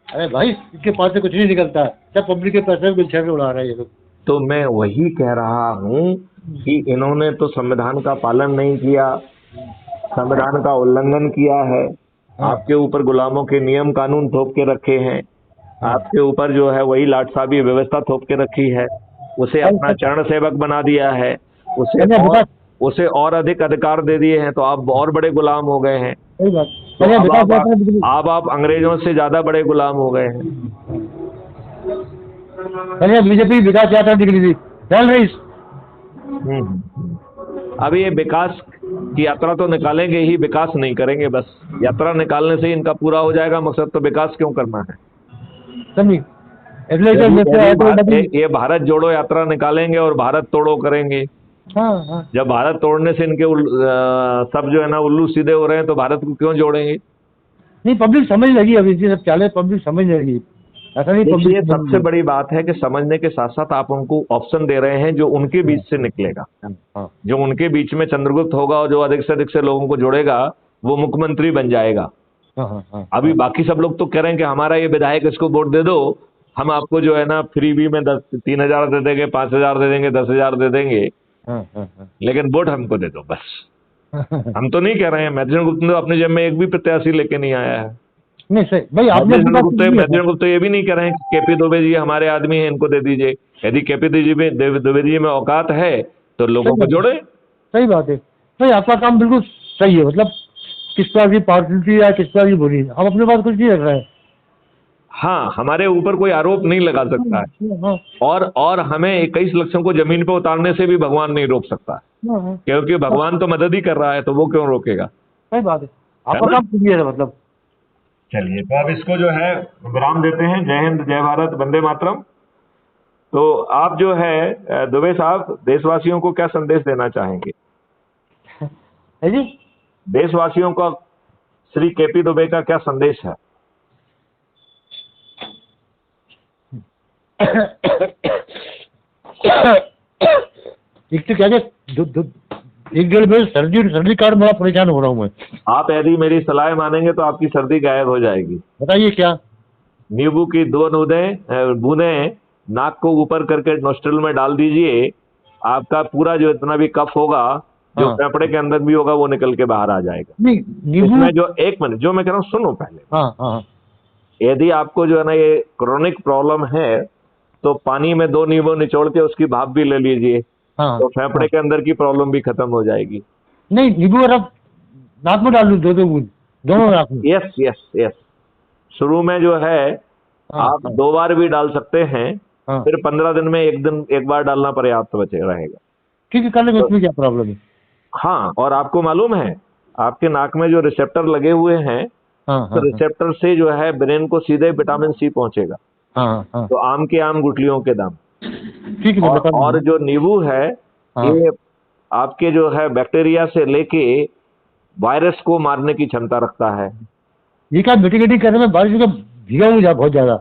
अरे भाई, इनके पास से कुछ नहीं निकलता है, सब पब्लिक के पैसे गुलछे में उड़ा रहे हैं ये लोग। तो मैं वही कह रहा हूँ कि इन्होंने तो संविधान का पालन नहीं किया, संविधान का उल्लंघन किया है, आपके ऊपर गुलामों के नियम कानून थोप के रखे हैं, आपके ऊपर जो है वही लाटसाबी व्यवस्था थोप के रखी है, उसे अपना चरण सेवक बना दिया है, उसे और अधिक अधिकार दे दिए हैं, तो आप और बड़े गुलाम हो गए हैं। सही बात। तो अब आप अंग्रेजों से ज्यादा बड़े गुलाम हो गए हैं। बीजेपी विकास यात्रा निकली थी, चल रही। अब ये विकास की यात्रा तो निकालेंगे ही, विकास नहीं करेंगे। बस यात्रा निकालने से इनका पूरा हो जाएगा मकसद, तो विकास क्यों करना है? ये भारत जोड़ो यात्रा निकालेंगे और भारत तोड़ो करेंगे। हाँ। जब भारत तोड़ने से इनके सब जो है ना उल्लू सीधे हो रहे हैं, तो भारत को क्यों जोड़ेंगे? नहीं, पब्लिक समझ लगी अभी, सब चाले पब्लिक समझ लगी। ऐसा नहीं, ये सबसे बड़ी बात है कि समझने के साथ साथ आप उनको ऑप्शन दे रहे हैं जो उनके बीच से निकलेगा। जो उनके बीच में चंद्रगुप्त होगा और जो अधिक से अधिक लोगों को जोड़ेगा, वो मुख्यमंत्री बन जाएगा। अभी बाकी सब लोग तो कह रहे हैं कि हमारा ये विधायक, इसको वोट दे दो, हम आपको जो है ना फ्री भी में 3,000 दे देंगे, 5,000 दे देंगे, 10,000 दे देंगे, लेकिन वोट हमको दे दो बस। हम तो नहीं कह रहे हैं, मैथ्यूसन गुप्ता तो अपने जेब में एक भी प्रत्याशी लेके नहीं आया है। नहीं सही भाई, मैथ्यूसन गुप्ता ये भी नहीं कह रहे हैं कि केपी दुबे जी हमारे आदमी हैं, इनको दे दीजिए। यदि केपी दुबे जी में औकात है तो लोगों को जोड़े। सही बात है भाई, आपका काम बिल्कुल सही है। मतलब किस तरह की पार्टी या किस तरह की बोली, हम अपने पास कुछ नहीं रख रहे हैं। हाँ, हमारे ऊपर कोई आरोप नहीं लगा सकता है, और हमें 21 लक्षों को जमीन पे उतारने से भी भगवान नहीं रोक सकता, क्योंकि भगवान तो मदद ही कर रहा है, तो वो क्यों रोकेगा? सही बात है, आपका काम क्लियर है। मतलब चलिए, तो अब इसको जो है विराम देते हैं। जय हिंद, जय भारत, वंदे मातरम। तो आप जो है दुबे साहब, देशवासियों को क्या संदेश देना चाहेंगे? जी, देशवासियों का श्री केपी दुबे का क्या संदेश है? एक तो क्या 1-1.5 बजे सर्दी कारण बड़ा परेशान हो रहा हूँ मैं। आप यदि मेरी सलाह मानेंगे तो आपकी सर्दी गायब हो जाएगी। बताइए क्या? नींबू की 2 बूंदें नाक को ऊपर करके नोस्ट्रिल में डाल दीजिए, आपका पूरा जो इतना भी कफ होगा, जो फेफड़े के अंदर भी होगा, वो निकल के बाहर आ जाएगा। नहीं, इसमें जो 1 मिनट जो मैं कह रहा हूँ सुनो पहले। यदि आपको जो है ना ये क्रोनिक प्रॉब्लम है, तो पानी में 2 नींबू निचोड़ के उसकी भाप भी ले लीजिए, तो फेफड़े के अंदर की प्रॉब्लम भी खत्म हो जाएगी। नहीं, नींबू और नाक में डाल दो 2 बूंद, दोनों नाक में। यस। शुरू में जो है आप 2 बार भी डाल सकते हैं, फिर 15 दिन में एक बार डालना पर्याप्त रहेगा। ठीक है, करने में उसमें क्या प्रॉब्लम है? हाँ, और आपको मालूम है आपके नाक में जो रिसेप्टर लगे हुए हैं, तो रिसेप्टर से जो है ब्रेन को सीधे विटामिन सी पहुंचेगा। तो आम के आम गुठलियों के दाम। ठीक है। और जो नींबू है, ये आपके जो है बैक्टीरिया से लेके वायरस को मारने की क्षमता रखता है। ये क्या मिटिगेटिंग करने में बारिश का भीगा हुआ बहुत ज्यादा,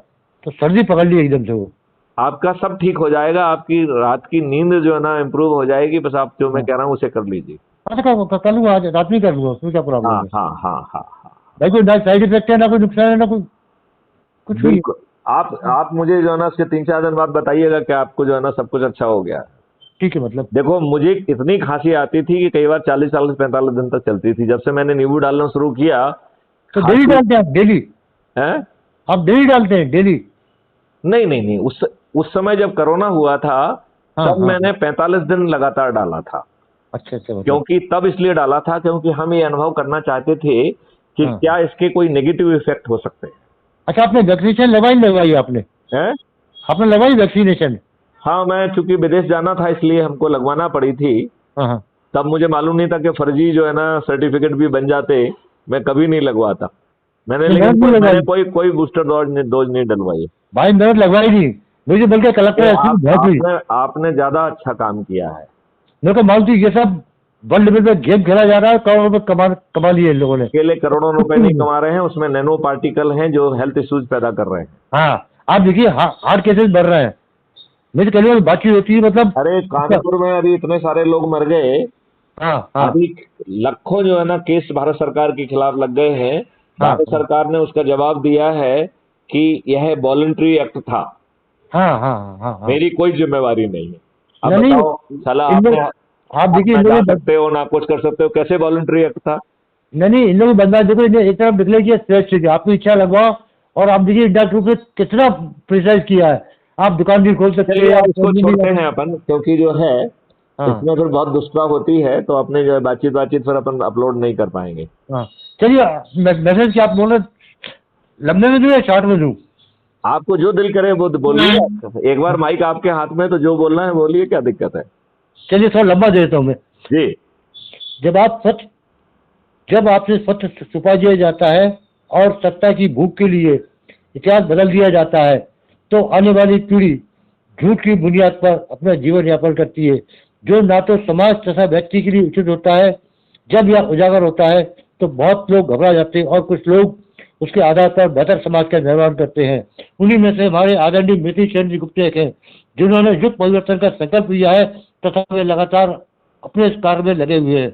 तो सर्दी पकड़ ली एकदम से, वो आपका सब ठीक हो जाएगा। आपकी रात की नींद जो है ना इम्प्रूव हो जाएगी। बस आप जो मैं कह रहा हूँ उसे कर लीजिए। अच्छा, कर लूँगा, आज रात में कर लूँगा, उसमें क्या प्रॉब्लम है? हाँ। भाई कोई साइड इफेक्ट है ना, कोई नुकसान है ना, कुछ भी? आप मुझे जो है ना इसके 3-4 दिन बाद बताइएगा कि आपको जो है ना सब कुछ अच्छा हो गया। ठीक है। मतलब देखो, मुझे इतनी खांसी आती थी कि कई बार 40-45 दिन तक चलती थी। जब से मैंने नींबू डालना शुरू किया। तो डेली डालते हैं आप? डेली हैं? आप डेली डालते हैं? डेली नहीं, उस समय जब कोरोना हुआ था, तब मैंने 45 दिन लगातार डाला था। अच्छा। क्योंकि तब इसलिए डाला था क्योंकि हम ये अनुभव करना चाहते थे कि क्या इसके कोई नेगेटिव इफेक्ट हो सकते हैं। अच्छा, आपने वैक्सीनेशन लगवाई आपने? आपने लगवाई वैक्सीनेशन? हाँ, मैं चूंकि विदेश जाना था इसलिए हमको लगवाना पड़ी थी। तब मुझे मालूम नहीं था कि फर्जी जो है ना सर्टिफिकेट भी बन जाते मैं कभी नहीं लगवाता। मैंने तो लेकिन मैंने भी मैंने लगवाई कोई बूस्टर डोज नहीं डलवाई। भाई, मैंने लगवाई नहीं, मुझे बल्कि कलेक्टर तो ऐसी बहुत हुई। आपने ज्यादा अच्छा काम किया है। मेरे को मालूम थी ये सब वर्ल्ड लेवल पे गेम खेला जा रहा है, करोड़ों रुपए कमा कमा लिए इन लोगों ने। अकेले करोड़ों रुपए नहीं कमा रहे हैं, उसमें नैनो पार्टिकल हैं जो हेल्थ इश्यूज पैदा कर रहे हैं। हाँ, आप देखिए हार्ट केसेस बढ़ रहे हैं। मेरी कई बार बातचीत होती है, मतलब अरे कानपुर में अभी इतने सारे लोग मर गए। हाँ हाँ अभी लाखों जो है ना केस भारत सरकार के खिलाफ लग गए हैं। हाँ भारत सरकार ने उसका जवाब दिया है कि यह वॉलंटरी एक्ट था, हाँ हाँ हाँ हाँ। मेरी कोई जिम्मेवारी नहीं है। अब नहीं, बताओ साला, इन लोग, आपने आप आप देखिए ना इन जा लोग, सकते हो ना कुछ कर सकते हो, कैसे वॉलंटरी एक्ट था? नहीं, इन लोग बंदा देखो, इन्हें एक तरफ डिक्लेयर किया स्ट्रेच ठीक है, आपकी इच्छा लगवाओ। और आप देखिए इंडिया ग्रुप ने कितना प्रिसाइज किया है, आप दुकान भी खोल सकते चलिए हैं, अब आप इसको छोड़ते हैं अपन, क्योंकि जो है हाँ इसमें फिर बहुत दुष्टता होती है, तो अपने जो है बातचीत फिर अपन अपलोड नहीं कर पाएंगे। हाँ। चलिए, मैसेज क्या आप बोल रहे, लंबे में दूं या शॉर्ट में दूं? आपको जो दिल करे वो बोलिए। एक बार माइक आपके हाथ में है, तो जो बोलना है बोलिए, क्या दिक्कत है? चलिए थोड़ा लंबा दे देता हूँ मैं। जी। जब आप सच जब आपसे सत्य छुपा दिया जाता है और सत्ता की भूख के लिए इतिहास बदल दिया जाता है, तो आने वाली पीढ़ी झूठ की बुनियाद पर अपना जीवन यापन करती है, जो ना तो समाज तथा व्यक्ति के लिए उचित होता है। जब यह उजागर होता है तो बहुत लोग घबरा जाते हैं और कुछ लोग उसके आधार पर बेहतर समाज का निर्माण करते हैं। उन्हीं में से हमारे आदरणीय मिति चंद्र गुप्ता एक हैं, जिन्होंने युग परिवर्तन का संकल्प लिया है तथा वे लगातार अपने इस कार्य में लगे हुए हैं।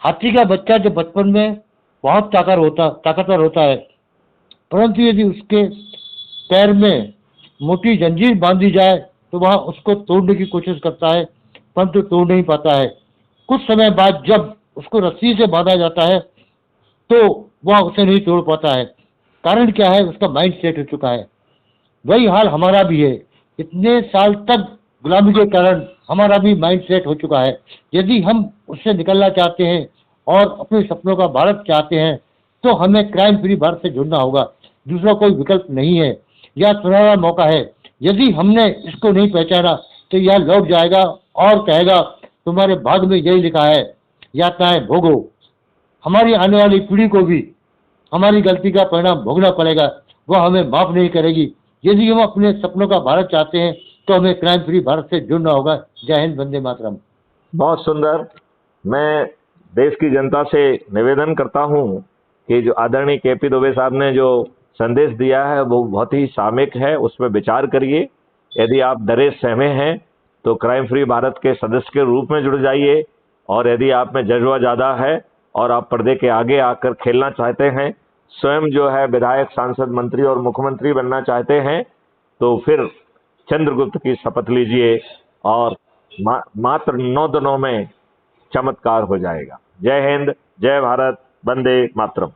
हाथी का बच्चा जो बचपन में बहुत ताकतवर होता है, परंतु यदि उसके पैर में मोटी जंजीर बांध दी जाए तो वह उसको तोड़ने की कोशिश करता है, परंतु तोड़ नहीं पाता है। कुछ समय बाद जब उसको रस्सी से बांधा जाता है तो वह उसे नहीं तोड़ पाता है। कारण क्या है? उसका माइंड सेट हो चुका है। वही हाल हमारा भी है। इतने साल तक गुलामी के कारण हमारा भी माइंड सेट हो चुका है। यदि हम उससे निकलना चाहते हैं और अपने सपनों का भारत चाहते हैं तो हमें क्राइम फ्री भारत से जुड़ना होगा। दूसरा कोई विकल्प नहीं है। यह सुनहरा मौका है। यदि हमने इसको नहीं पहचाना तो यह लौट जाएगा और कहेगा तुम्हारे भाग्य में यही लिखा है, यातनाएं भोगो। हमारी आने वाली पीढ़ी को भी हमारी गलती का परिणाम भोगना पड़ेगा। वह हमें माफ नहीं करेगी। यदि हम अपने सपनों का भारत चाहते हैं तो हमें क्राइम फ्री भारत से जुड़ना होगा। जय हिंद, वंदे मातरम। बहुत सुंदर। मैं देश की जनता से निवेदन करता हूं कि जो आदरणीय केपी दुबे साहब ने जो संदेश दिया है वो बहुत ही सामयिक है, उसमें विचार करिए। यदि आप डरे सहमे हैं तो क्राइम फ्री भारत के सदस्य के रूप में जुड़ जाइए, और यदि आप में जज्बा ज़्यादा है और आप पर्दे के आगे आकर खेलना चाहते हैं, स्वयं जो है विधायक, सांसद, मंत्री और मुख्यमंत्री बनना चाहते हैं, तो फिर चंद्रगुप्त की शपथ लीजिए और मात्र 9 दिनों में चमत्कार हो जाएगा। जय हिंद, जय भारत, वंदे मातरम।